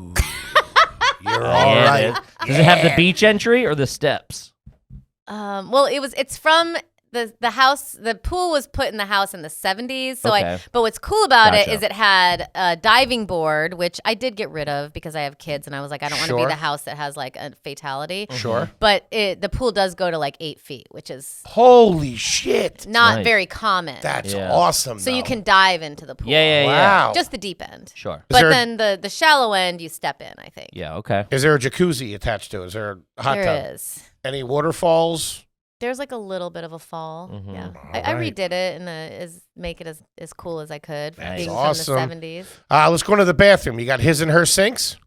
all Yeah, right. it is. Does it have the beach entry or the steps? Well, it's from the house. The pool was put in the house in the 70s. So Okay. but what's cool about Gotcha. it is it had a diving board, which I did get rid of because I have kids and I was like, I don't want to be Sure. the house that has like a fatality. Sure. But the pool does go to like 8 feet, which is Holy shit. not Nice. very common. That's Yeah. awesome. so you though. can dive into the pool. Yeah. Wow. Just the deep end. Sure. Is But there a- then the shallow end, you step in, I think. Yeah, okay. Is there a jacuzzi attached to it? Is there a hot tub? There is. Any waterfalls? There's like a little bit of a fall. Mhm. Yeah. All I right. redid it and make it as cool as I could. That's being awesome. from the 70s. Let's go into the bathroom. You got his and her sinks?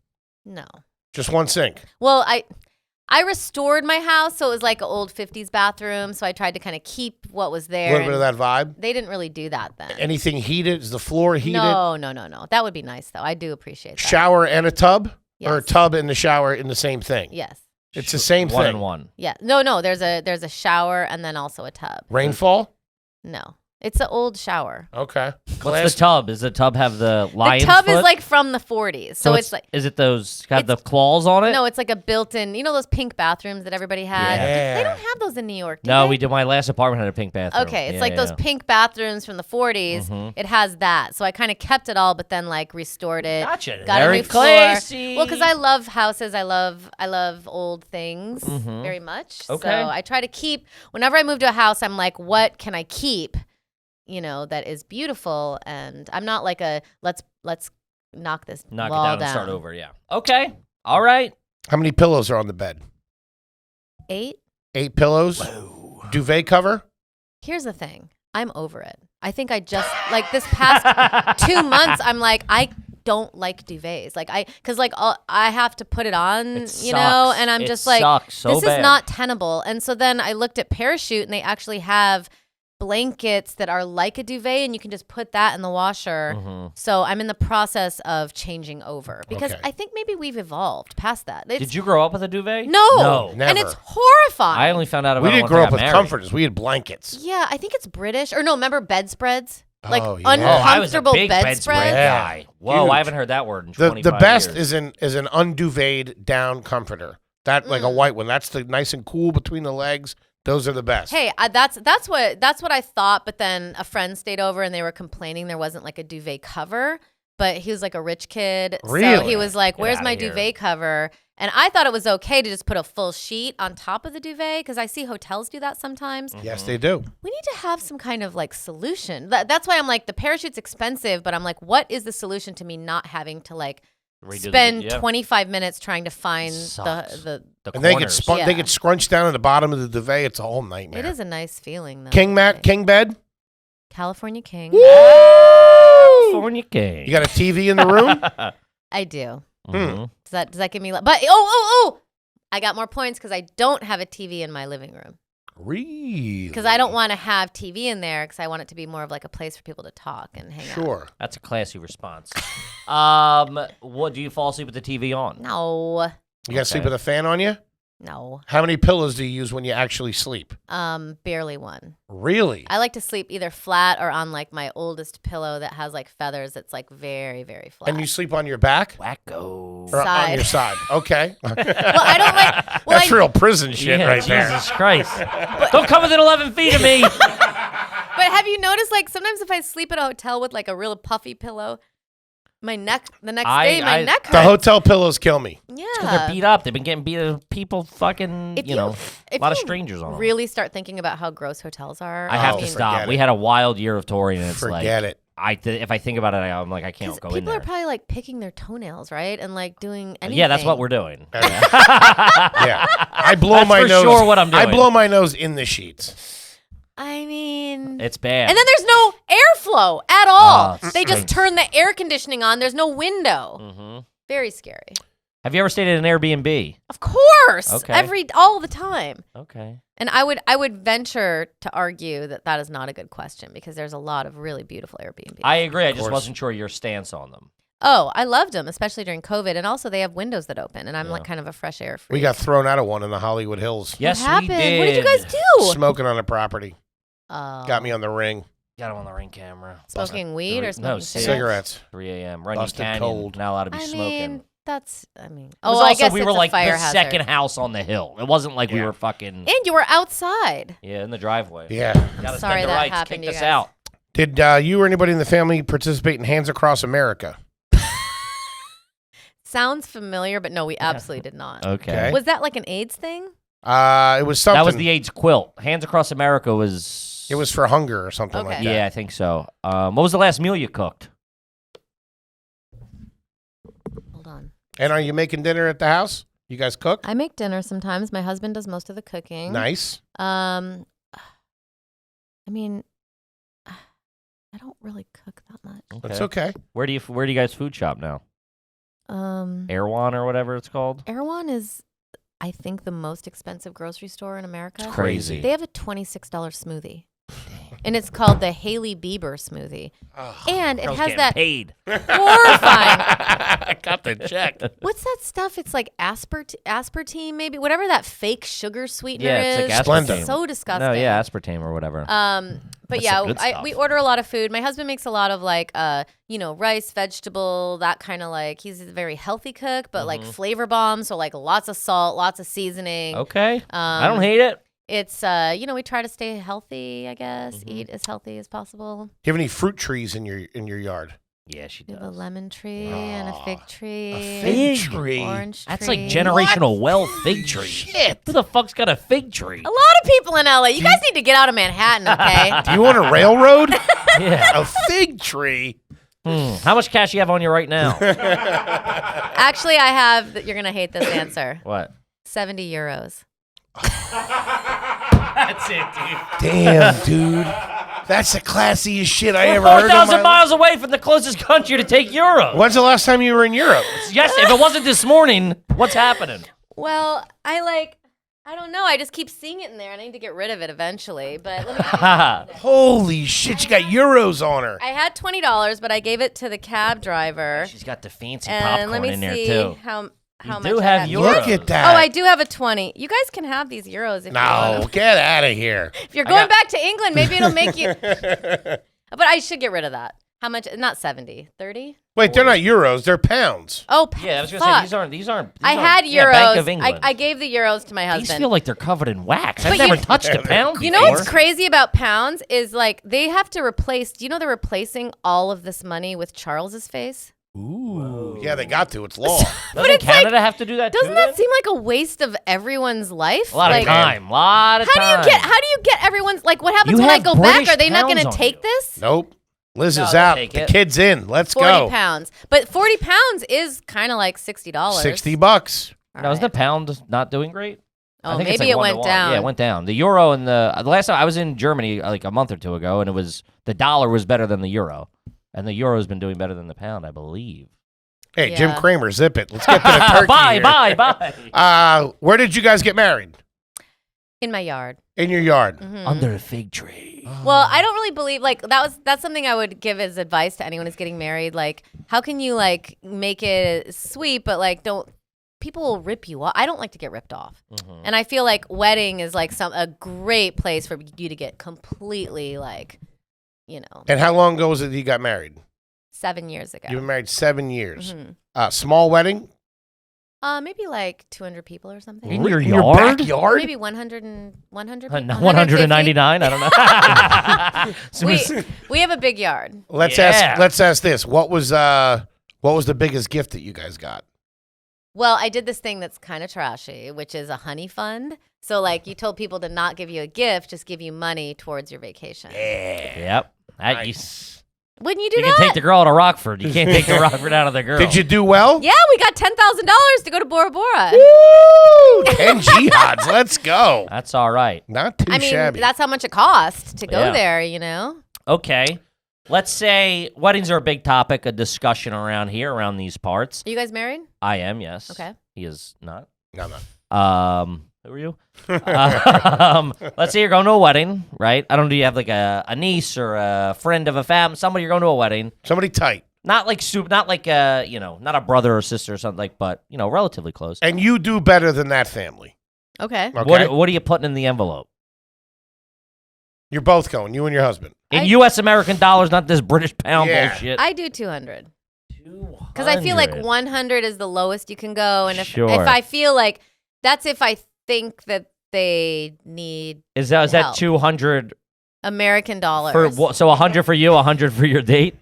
No. Just one sink. Well, I restored my house, so it was like an old 50s bathroom. So I tried to kind of keep what was A there. little bit of that vibe. They didn't really do that then. Anything heated? Is the floor heated? No. That would be nice, though. I do appreciate that. Shower and a tub? Or a Yes. tub and the shower in the same thing? Yes. It's the same One thing. and one. Yeah. No. There's a shower and then also a tub. Rainfall? No. It's an old shower. Okay. What's the tub? Does the tub have the lion's The tub foot? is like from the 40s. So it's like. Is it those got the claws on it? No, it's like a built-in. You know those pink bathrooms that everybody had? Yeah. They don't have those in New York, do No, they? we did. My last apartment had a pink bathroom. Okay, it's Yeah, like those yeah. pink bathrooms from the 40s. Mhm. It has that. So I kind of kept it all, but then like restored it. Gotcha. Got Very a new floor. classy. Well, because I love houses. I love old things Mhm. very much. Okay. So I try to keep, whenever I move to a house, I'm like, what can I keep, that is beautiful? And I'm not like let's knock this Knock wall it down and start over. Yeah. Okay. All right. How many pillows are on the bed? 8. 8 pillows? Duvet cover? Here's the thing. I'm over it. I think I just, like this past 2 months, I'm like, I don't like duvets. Like because like I have to put it on, It you know, sucks. and I'm It just like, sucks so this bad. is not tenable. And so then I looked at Parachute, and they actually have blankets that are like a duvet, and you can just put that in the washer. So I'm in the process of changing over because Okay. I think maybe we've evolved past that. Did you grow up with a duvet? No, and Never. it's horrifying. I only found out about We it didn't once grow I up got with married. comforters. We had blankets. Yeah, I think it's British. Or no, remember bedspreads? Like Oh, yeah. I was a uncomfortable big bedspread bedspreads. guy. Whoa, Huge. I haven't heard that word in The 25 best years. is an unduveted down comforter. That like a white one. That's the nice and cool between the legs. Those are the best. Hey, that's what I thought. But then a friend stayed over and they were complaining there wasn't like a duvet cover. But he was like a rich kid, so Really? he was like, Get "Where's outta my here. duvet cover?" And I thought it was okay to just put a full sheet on top of the duvet because I see hotels do that sometimes. Yes, they do. We need to have some kind of like solution. That's why I'm like, the Parachute's expensive, but I'm like, what is the solution to me not having to like Redo spend yeah. 25 minutes trying to find Sucks. the The And they get corners. Yeah. they get scrunched down at the bottom of the duvet. It's a whole nightmare. It is a nice feeling though. King mat, king bed. California King. California King. You got a TV in the room? I do. Mhm. Does that give me but oh, I got more points because I don't have a TV in my living room. Really? Because I don't want to have TV in there because I want it to be more of like a place for people to talk and hang out. Sure. That's a classy response. What do you fall asleep with the TV on? No. You got to sleep Okay. with a fan on you? No. How many pillows do you use when you actually sleep? Barely one. Really? I like to sleep either flat or on like my oldest pillow that has like feathers. It's like very, very flat. And you sleep on your back? Wacko. Or on Side. your side? Okay. well, I don't like. Well, That's real prison shit Yeah, right there. Jesus Christ. Don't come within 11 feet of me. But have you noticed like sometimes if I sleep at a hotel with like a real puffy pillow, the next day my neck hurts. The hotel pillows kill me. Yeah. They're beat up. They've been getting beat up. People fucking, If you know, a if lot of you strangers on them. Really start thinking about how gross hotels are. I have Oh, to forget stop. it. We had a wild year of touring, and it's Forget it. if I think about it, I'm like, I can't 'Cause go in people there. are probably like picking their toenails, right? And like doing anything. Yeah, that's what we're doing. Yeah. I blow That's my for nose. sure what I'm I doing. blow my nose in the sheets. I mean, It's bad. and then there's no airflow at all. Oh, They just stinks. turn the air conditioning on. There's no window. hmm Very scary. Have you ever stayed at an Airbnb? Of course, Okay. all the time. Okay. And I would venture to argue that is not a good question because there's a lot of really beautiful Airbnbs. I agree. I just course. wasn't sure your stance on them. Oh, I loved them, especially during COVID, and also they have windows that open, and I'm Yeah. like kind of a fresh air freak. We got thrown out of one in the Hollywood Hills. Yes, what happened? we did. What did you guys do? Smoking on a property. Oh. Got me on the ring. Got him on the ring camera. Smoking weed or No, smoking cigarettes. Cigarettes. 3 a.m. Running Busted Canyon. cold. Not allowed to be I smoking. mean, It was oh, also, I guess we it's were a like fire the hazard. second house on the hill. It wasn't like we Yeah. were fucking And you were outside. in the driveway. Yeah. Gotta Sorry spend the that rights. happened Kick to you us guys. out. Did you or anybody in the family participate in Hands Across America? Sounds familiar, but no, we absolutely did not. Okay. Was that like an AIDS thing? It was something. That was the AIDS quilt. Hands Across America was. It was for hunger or something Okay. like that. Yeah, I think so. What was the last meal you cooked? Hold on. And are you making dinner at the house? You guys cook? I make dinner sometimes. My husband does most of the cooking. Nice. I mean, I don't really cook that much. That's okay. Where do you guys food shop now? Erewhon or whatever it's called. Erewhon is, I think, the most expensive grocery store in America. It's crazy. They have a $26 smoothie. And it's called the Hailey Bieber smoothie. And it Girls has getting that paid. horrifying. I got the check. What's that stuff? It's like aspartame, maybe whatever that fake sugar sweetener Yeah, it's is. like Splenda. It's so disgusting. No, yeah, aspartame or whatever. But That's yeah, some good stuff. we order a lot of food. My husband makes a lot of like, rice, vegetable, that kind of like. He's a very healthy cook, but like flavor bombs, so like lots of salt, lots of seasoning. Okay. I don't hate it. It's we try to stay healthy, I guess. Eat as healthy as possible. Do you have any fruit trees in your yard? Yeah, she We have a does. lemon tree and a fig tree. A fig tree. Orange That's tree. like generational wealth fig tree. Shit. Who the fuck's got a fig tree? A lot of people in LA. You guys need to get out of Manhattan, okay? Do you want a railroad? Yeah. A fig tree. How much cash you have on you right now? Actually, I have. You're gonna hate this answer. What? 70 euros. That's it, dude. Damn, dude. That's the classiest shit I ever heard. 4,000 miles away from the closest country to take Euros. When's the last time you were in Europe? Yes, if it wasn't this morning, what's happening? Well, I don't know. I just keep seeing it in there. I need to get rid of it eventually. But let me. Holy shit, you got Euros on her. I had $20, but I gave it to the cab driver. She's got the fancy And popcorn let me in there, see too. how You much do I have had. Euros. Look at that. Oh, I do have a 20. You guys can have these euros if you want No, them. get out of here. If you're going back to England, maybe it'll make you. But I should get rid of that. How much? Not 70. 30? Wait, they're not euros, they're pounds. Oh, Yeah, I was going to fuck. say, these aren't. I had yeah, euros. Bank of England. I gave the euros to my These husband. feel like they're covered in wax. I've But never you- touched a pound You know before. what's crazy about pounds is like they have to replace. Do you know they're replacing all of this money with Charles's face? Ooh. Yeah, they got to. It's law. Doesn't it's like- Canada have to do that Doesn't too? that then? seem like a waste of everyone's life? A lot like, of time. Lot of How time. do you get everyone's like? What happens You when I have go back? British Are they not going pounds to on take you. this? Nope. Liz No, is they'll out. take The it. kid's in. Let's 40 go. pounds, but 40 pounds is kind of like $60. $60. All Now, isn't right. the pound not doing great? I Oh, think it's maybe like it 1 to went 1. down. Yeah, it went down. The euro and the last time I was in Germany like a month or two ago, and it was the dollar was better than the euro, and the euro's been doing better than the pound, I believe. Hey, Jim Yeah. Kramer, zip it. Let's get to the turkey Bye, here. bye. Where did you guys get married? in my yard. In your yard. Mhm. Under a fig tree. Well, I don't really believe like that's something I would give as advice to anyone who's getting married. Like, how can you like make it sweet, but like don't people will rip you off. I don't like to get ripped off, and I feel like wedding is like a great place for you to get completely like, And how long ago was it that you got married? 7 years ago. You've been married 7 years. Mhm. Small wedding? Maybe like 200 people or something. In your In your yard? backyard? Maybe 100 people. 199? I don't know. We have a big yard. Let's Yeah. ask this. What was the biggest gift that you guys got? Well, I did this thing that's kind of trashy, which is a honey fund. So, like, you told people to not give you a gift, just give you money towards your vacation. Yep. Wouldn't you do You that? can take the girl to Rockford. You can't take the Rockford out of the girl. Did you do well? Yeah, we got $10,000 to go to Bora Bora. Woo! 10 jihads. Let's go. That's all right. Not too I mean, shabby. that's how much it costs to go Yeah. there, Okay. Let's say weddings are a big topic, a discussion around here, around these parts. Are you guys married? I am, yes. Okay. He is not. No, no. Who are you? Let's say you're going to a wedding, right? I don't know. Do you have like a niece or a friend of a fam? Somebody you're going to a wedding. Somebody tight. Not like not like not a brother or sister or something like, but relatively close. And you do better than that family. Okay. Okay? What are you putting in the envelope? You're both going, you and your husband. In U.S. American dollars, not this British pound Yeah. bullshit. I do 200. Because I feel like 100 is the lowest you can go. And if Sure. I feel like that's if I think that they need Is that help. 200 American dollars. so 100 for you, 100 for your date?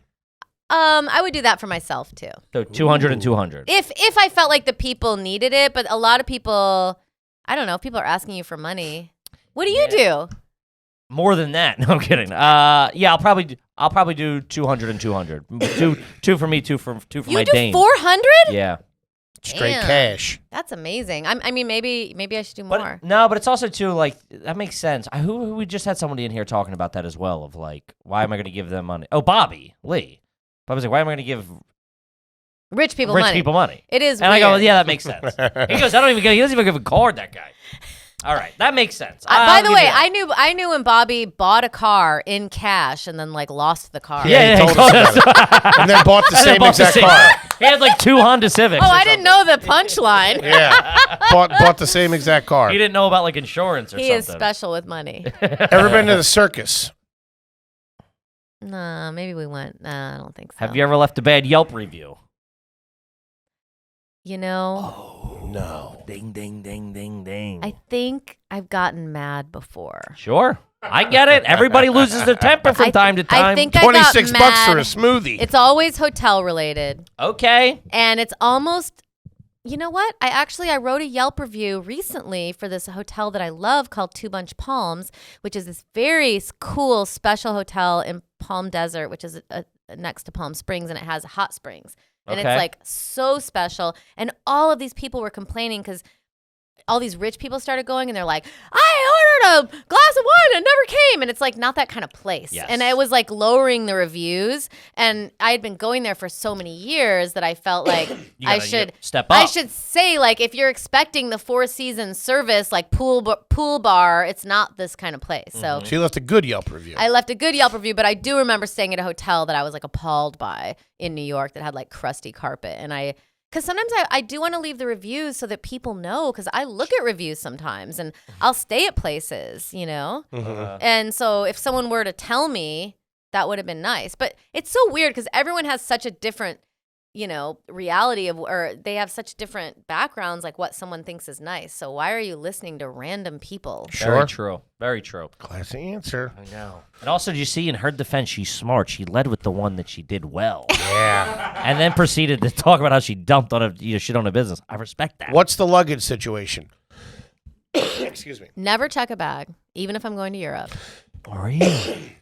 I would do that for myself too. So 200 and 200. If I felt like the people needed it, but a lot of people, I don't know, if people are asking you for money. What do you do? More than that. No, I'm kidding. Yeah, I'll probably do 200 and 200. Two for me, two for You my do dame. 400? Yeah. Straight Damn. cash. That's amazing. I mean, maybe I should do more. But no, but it's also too like that makes sense. Who we just had somebody in here talking about that as well. Of like, why am I going to give them money? Oh, Bobby Lee. Bobby's like, why am I going to give Rich people rich money. people money? It is. And weird. I go, yeah, that makes sense. He goes, he doesn't even give a card. That guy. All right, that makes sense. By I'll the give way, you that. I knew when Bobby bought a car in cash and then like lost the car. Yeah, he told us about it. And then bought the And then same bought the exact same- car. He had like 2 Honda Civics. Oh, or I didn't know the punchline. Yeah. Bought the same exact car. He didn't know about like insurance or He something. is special with money. Ever been to the circus? Nah, maybe we went. Nah, I don't think so. Have you ever left a bad Yelp review? Oh, No. Ding, ding, ding, ding, ding. I think I've gotten mad before. Sure. I get it. Everybody loses their temper from time to time. I think I got 26 bucks for a mad. smoothie. It's always hotel related. Okay. And it's almost, you know what? I wrote a Yelp review recently for this hotel that I love called Two Bunch Palms, which is this very cool special hotel in Palm Desert, which is next to Palm Springs, and it has hot springs. And Okay. it's like so special. And all of these people were complaining because all these rich people started going, and they're like, I ordered a glass of wine and it never came. And it's like not that kind of place. Yes. And it was like lowering the reviews. And I had been going there for so many years that I felt like I should step up. I should say, like, if you're expecting the Four Seasons service, like pool bar, it's not this kind of place. So She left a good Yelp review. I left a good Yelp review, but I do remember staying at a hotel that I was like appalled by in New York that had like crusty carpet. And because sometimes I do want to leave the reviews so that people know, because I look at reviews sometimes and I'll stay at places, you know? And so if someone were to tell me, that would have been nice. But it's so weird because everyone has such a different, you know, reality of, or they have such different backgrounds, like what someone thinks is nice. So why are you listening to random people? Very true. Very true. Classy answer. I know. And also, did you see in her defense, she's smart. She led with the one that she did well. Yeah. And then proceeded to talk about how she dumped on shit on a business. I respect that. What's the luggage situation? Excuse me. Never check a bag, even if I'm going to Europe. Really?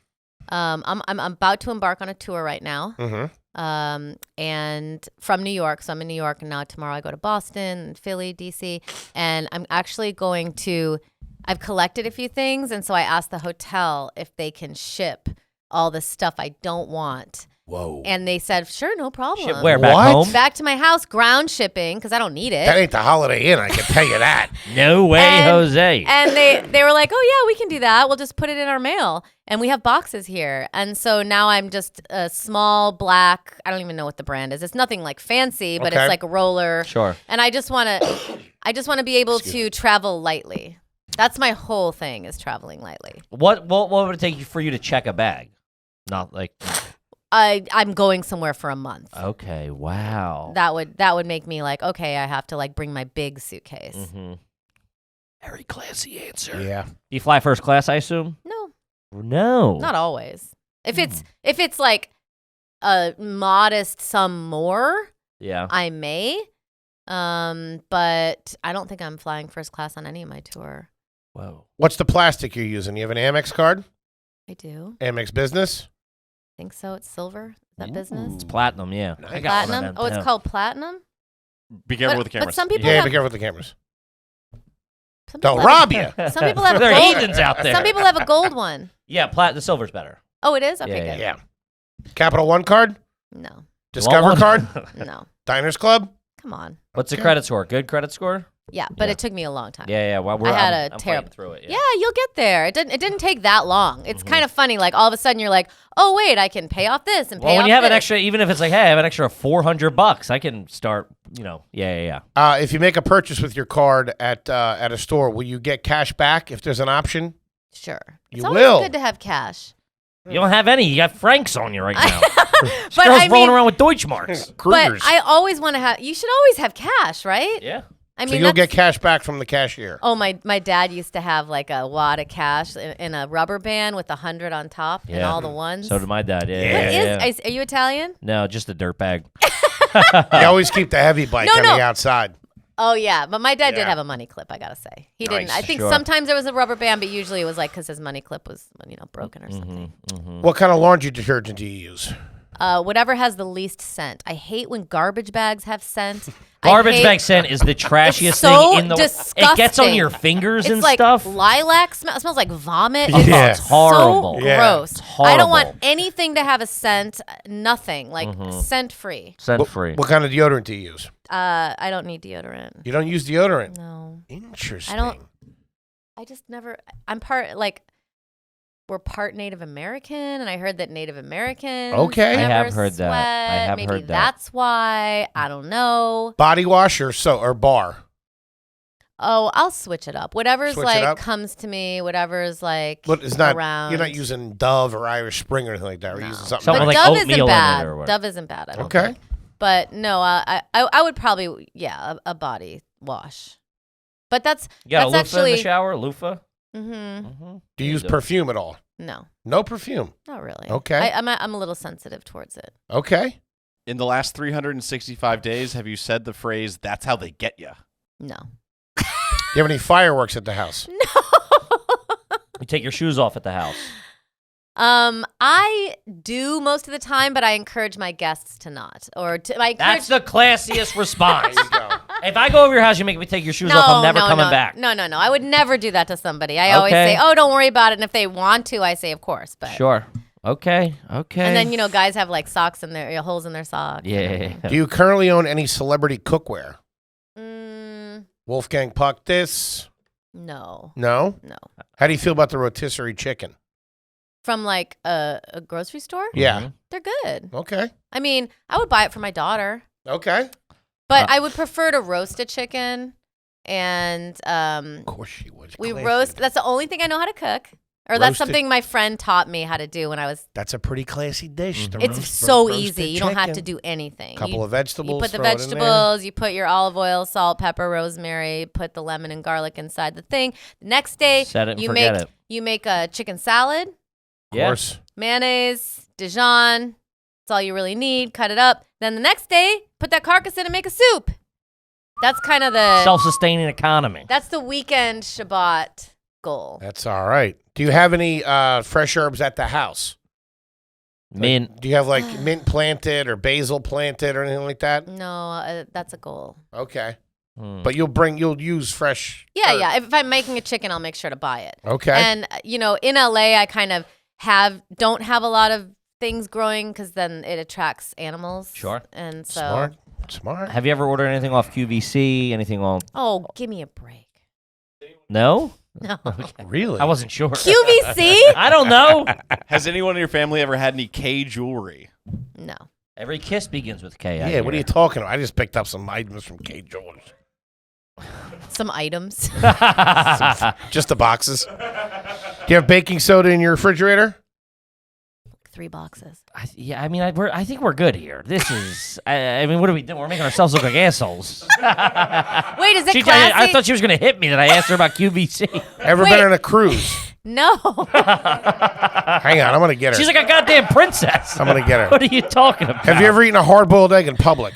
I'm about to embark on a tour right now. And from New York. So I'm in New York now. Tomorrow I go to Boston, Philly, DC. And I'm actually going to, I've collected a few things. And so I asked the hotel if they can ship all the stuff I don't want. Whoa. And they said, sure, no problem. Ship where? Back What? home? Back to my house, ground shipping, because I don't need it. That ain't the Holiday Inn, I can tell you that. No way, And- Jose. And they were like, oh, yeah, we can do that. We'll just put it in our mail. And we have boxes here. And so now I'm just a small black, I don't even know what the brand is. It's nothing like fancy, but Okay. it's like a roller. Sure. And I just want to be able to travel lightly. That's my whole thing, is traveling lightly. What would it take for you to check a bag? Not like... I'm going somewhere for a month. Okay, wow. That would make me like, okay, I have to like bring my big suitcase. Very classy answer. Yeah. Do you fly first class, I assume? No, No. not always. If it's like a modest sum more, Yeah. I may. But I don't think I'm flying first class on any of my tour. Whoa. What's the plastic you're using? You have an Amex card? I do. Amex Business? Think so. It's silver. Is that business? It's platinum, yeah. I got one of Platinum? them, Oh, it's too. called platinum? Be careful But, with the cameras. but some people Yeah, have, be careful with the cameras. some people Don't have- rob you. Some people have There are gold. heathens out there. Some people have a gold one. Yeah, the silver's better. Oh, it is? Okay, Yeah, good. Yeah. Capital One card? No. Discover one? card? No. Diners Club? Come on. What's the Okay. credit score? Good credit score? Yeah, but Yeah. it took me a long time. Yeah. Well, I had I'm a fighting terrible through it. Yeah, you'll get there. It didn't take that long. It's Mm-hmm. kind of funny. Like all of a sudden you're like, oh wait, I can pay off this and pay Well, off when you have an this. extra, even if it's like, hey, I have an extra $400, I can start. Yeah. If you make a purchase with your card at a store, will you get cash back if there's an option? Sure. It's You always will. good to have cash. You don't have any. You got Franks on you right now. This But girl's I rolling mean, around with Deutschmarks. but Krugers. I always want to have. You should always have cash, right? Yeah. I mean, So you'll that's- get cash back from the cashier. Oh, my dad used to have like a wad of cash in a rubber band with 100 on top and Yeah. all the ones. So did my dad. What Yeah. are you Italian? No, just a dirtbag. You always keep the heavy bike No, on no. the outside. Oh yeah, but my dad did Yeah. have a money clip. I gotta say, he didn't. Nice. I think Sure. sometimes there was a rubber band, but usually it was like because his money clip was broken or something. What kind of laundry detergent do you use? Whatever has the least scent. I hate when garbage bags have scent. I Garbage hate- bag scent is the trashiest It's so thing in the world. It gets on your fingers It's and like stuff. lilac smell. It smells like vomit. Yeah. It's It's horrible. So Yeah. gross. It's I don't want horrible. anything to have a scent. Nothing like scent free. Scent free. What kind of deodorant do you use? I don't need deodorant. You don't use deodorant. No, Interesting. I just never. We're part Native American, and I heard that Native Americans. Okay. I never have heard that. I sweat. have Maybe heard that. that's why. I don't know. Body wash or bar? Oh, I'll switch it up. Whatever's Switch it up? comes to me. Whatever's like But it's not. around. You're not using Dove or Irish Spring or anything like that. We're No. using something. Something But like else. Dove oatmeal isn't in it bad. or what? Dove isn't bad. I don't Okay. think. But no, I would probably a body wash. But that's You got a loofah actually in the shower? Loofah? mm-hmm. Do you use perfume at all? No, No perfume. not really. Okay. I'm a little sensitive towards it. Okay. In the last 365 days, have you said the phrase, that's how they get you? No. Do you have any fireworks at the house? No. You take your shoes off at the house. I do most of the time, but I encourage my guests to not. I encourage, That's the classiest response. There you go. If I go over your house, you make me take your shoes off. I'm never coming back. No. I would never do that to somebody. I always say, "Oh, don't worry about it." And if they want to, I say, "Of course." But Sure. Okay. And then guys have like socks in their holes in their socks. Yeah. Do you currently own any celebrity cookware? Wolfgang Puck this? No. No? No. How do you feel about the rotisserie chicken? From like a grocery store? Yeah. They're good. Okay. I mean, I would buy it for my daughter. Okay. But I would prefer to roast a chicken. And of course she would. we Classic. roast. That's the only thing I know how to cook. Or that's Roasted- something my friend taught me how to do when I was. That's a pretty classy dish. the It's roast- so roasted easy. You don't have to chicken. do anything. Couple You- of vegetables. You put the throw it in there. vegetables, you put your olive oil, salt, pepper, rosemary, put the lemon and garlic inside the thing. The next day, Set it and you forget make it. you make a chicken salad, Of course. mayonnaise, Dijon. That's all you really need. Cut it up. Then the next day, put that carcass in and make a soup. That's kind of the Self-sustaining economy. that's the weekend Shabbat goal. That's all right. Do you have any fresh herbs at the house? Mint. Do you have like mint planted or basil planted or anything like that? No, that's a goal. Okay. But you'll use fresh. Yeah, herb. yeah. If I'm making a chicken, I'll make sure to buy it. Okay. And in LA, I kind of don't have a lot of things growing because then it attracts animals. Sure. And so Smart. Have you ever ordered anything off QVC? Anything on? Oh, give me a break. No? No. Really? I wasn't sure. QVC? I don't know. Has anyone in your family ever had any K jewelry? No. Every kiss begins with K. Yeah. What are you talking about? I just picked up some items from K. Jewelers. Some items. Just the boxes. Do you have baking soda in your refrigerator? 3 boxes. I think we're good here. This is. I mean, what are we doing? We're making ourselves look like assholes. Wait, is it I classy? thought she was going to hit me that I asked her about QVC. Ever Wait. been on a cruise? No. Hang on. I'm going to get her. She's like a goddamn princess. I'm going to get her. What are you talking about? Have you ever eaten a hard-boiled egg in public?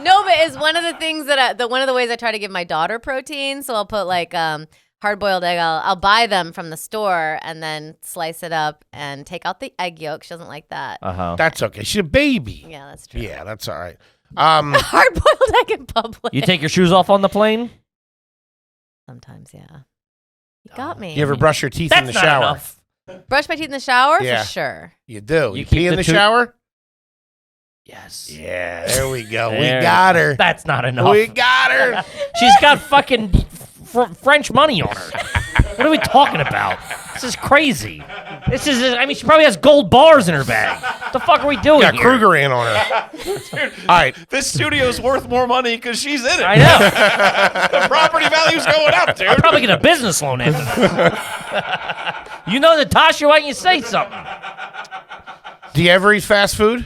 No, but it's one of the things that one of the ways I try to give my daughter protein. So I'll put like hard-boiled egg. I'll buy them from the store and then slice it up and take out the egg yolk. She doesn't like that. Uh-huh. That's okay. She's a baby. Yeah, that's true. Yeah, that's all right. Hard-boiled egg in public. You take your shoes off on the plane? Sometimes, yeah. You got me. You ever brush your teeth in That's the not shower? enough. Brush my teeth in the shower? Yeah. For sure. You do. You You keep pee in the the two- shower? Yes. Yeah, there we go. We There. got her. That's not enough. We got her. She's got fucking French money on her. What are we talking about? This is crazy. She probably has gold bars in her bag. What the fuck are we doing Got here? Kruger in on her. All right. This studio's worth more money because she's in it. I know. The property value's going up, dude. I'll probably get a business loan after this. You know, Natasha, why don't you say something? Do you ever eat fast food?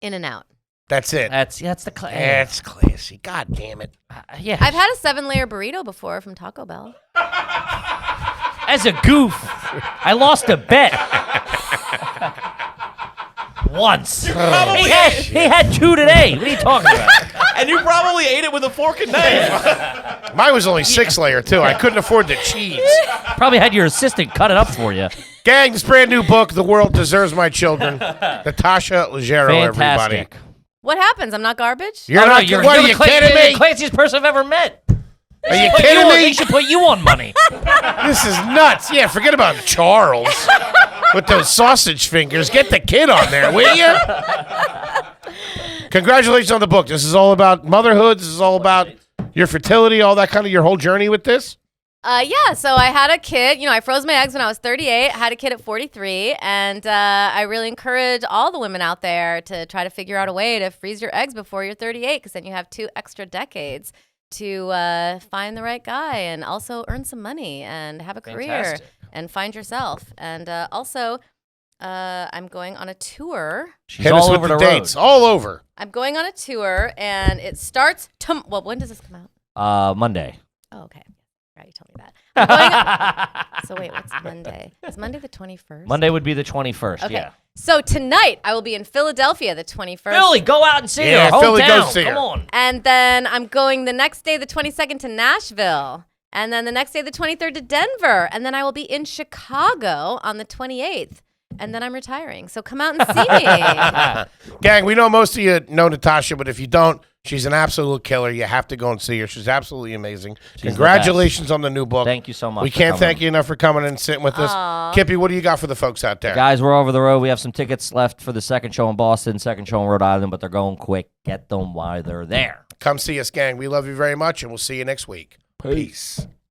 In and out. That's it. That's the class. That's classy. God damn it. Yeah. I've had a 7-layer burrito before from Taco Bell. As a goof, I lost a bet. Once. He had 2 today. What are you talking about? And you probably ate it with a fork and knife. Mine was only 6-layer, too. I couldn't afford the cheese. Probably had your assistant cut it up for you. Gang, this brand new book, The World Deserves My Children. Natasha Leggero, everybody. Fantastic. What happens? I'm not garbage? You're Oh, no, not. you're What are the you cla- kidding you're me? the classiest person I've ever met. Are you Put kidding on- me? They should put you on money. This is nuts. Yeah, forget about Charles with those sausage fingers. Get the kid on there, will you? Congratulations on the book. This is all about motherhood. This is all about your fertility, all that kind of your whole journey with this. Yeah, so I had a kid. I froze my eggs when I was 38, had a kid at 43, and I really encourage all the women out there to try to figure out a way to freeze your eggs before you're 38, because then you have 2 extra decades to find the right guy and also earn some money and have a career Fantastic. and find yourself. And also, I'm going on a tour. She's Hit us all with over the the road. dates. All over. I'm going on a tour, and it starts when does this come out? Monday. Oh, okay. Right, you told me that. I'm going so wait, what's Monday? Is Monday the 21st? Monday would be the 21st. Okay. Yeah. So tonight I will be in Philadelphia the 21st. Philly, go out and see Yeah, her. Philly, go Hometown. see her. Come on. And then I'm going the next day, the 22nd, to Nashville. And then the next day, the 23rd, to Denver. And then I will be in Chicago on the 28th. and then I'm retiring. So come out and see me. Gang, we know most of you know Natasha, but if you don't, she's an absolute killer. You have to go and see her. She's absolutely amazing. Congratulations on the new book. Thank you so much. We can't thank you enough for coming and sitting with us. Kippy, what do you got for the folks out there? Guys, we're over the road. We have some tickets left for the second show in Boston, second show in Rhode Island, but they're going quick. Get them while they're there. Come see us, gang. We love you very much, and we'll see you next week. Peace.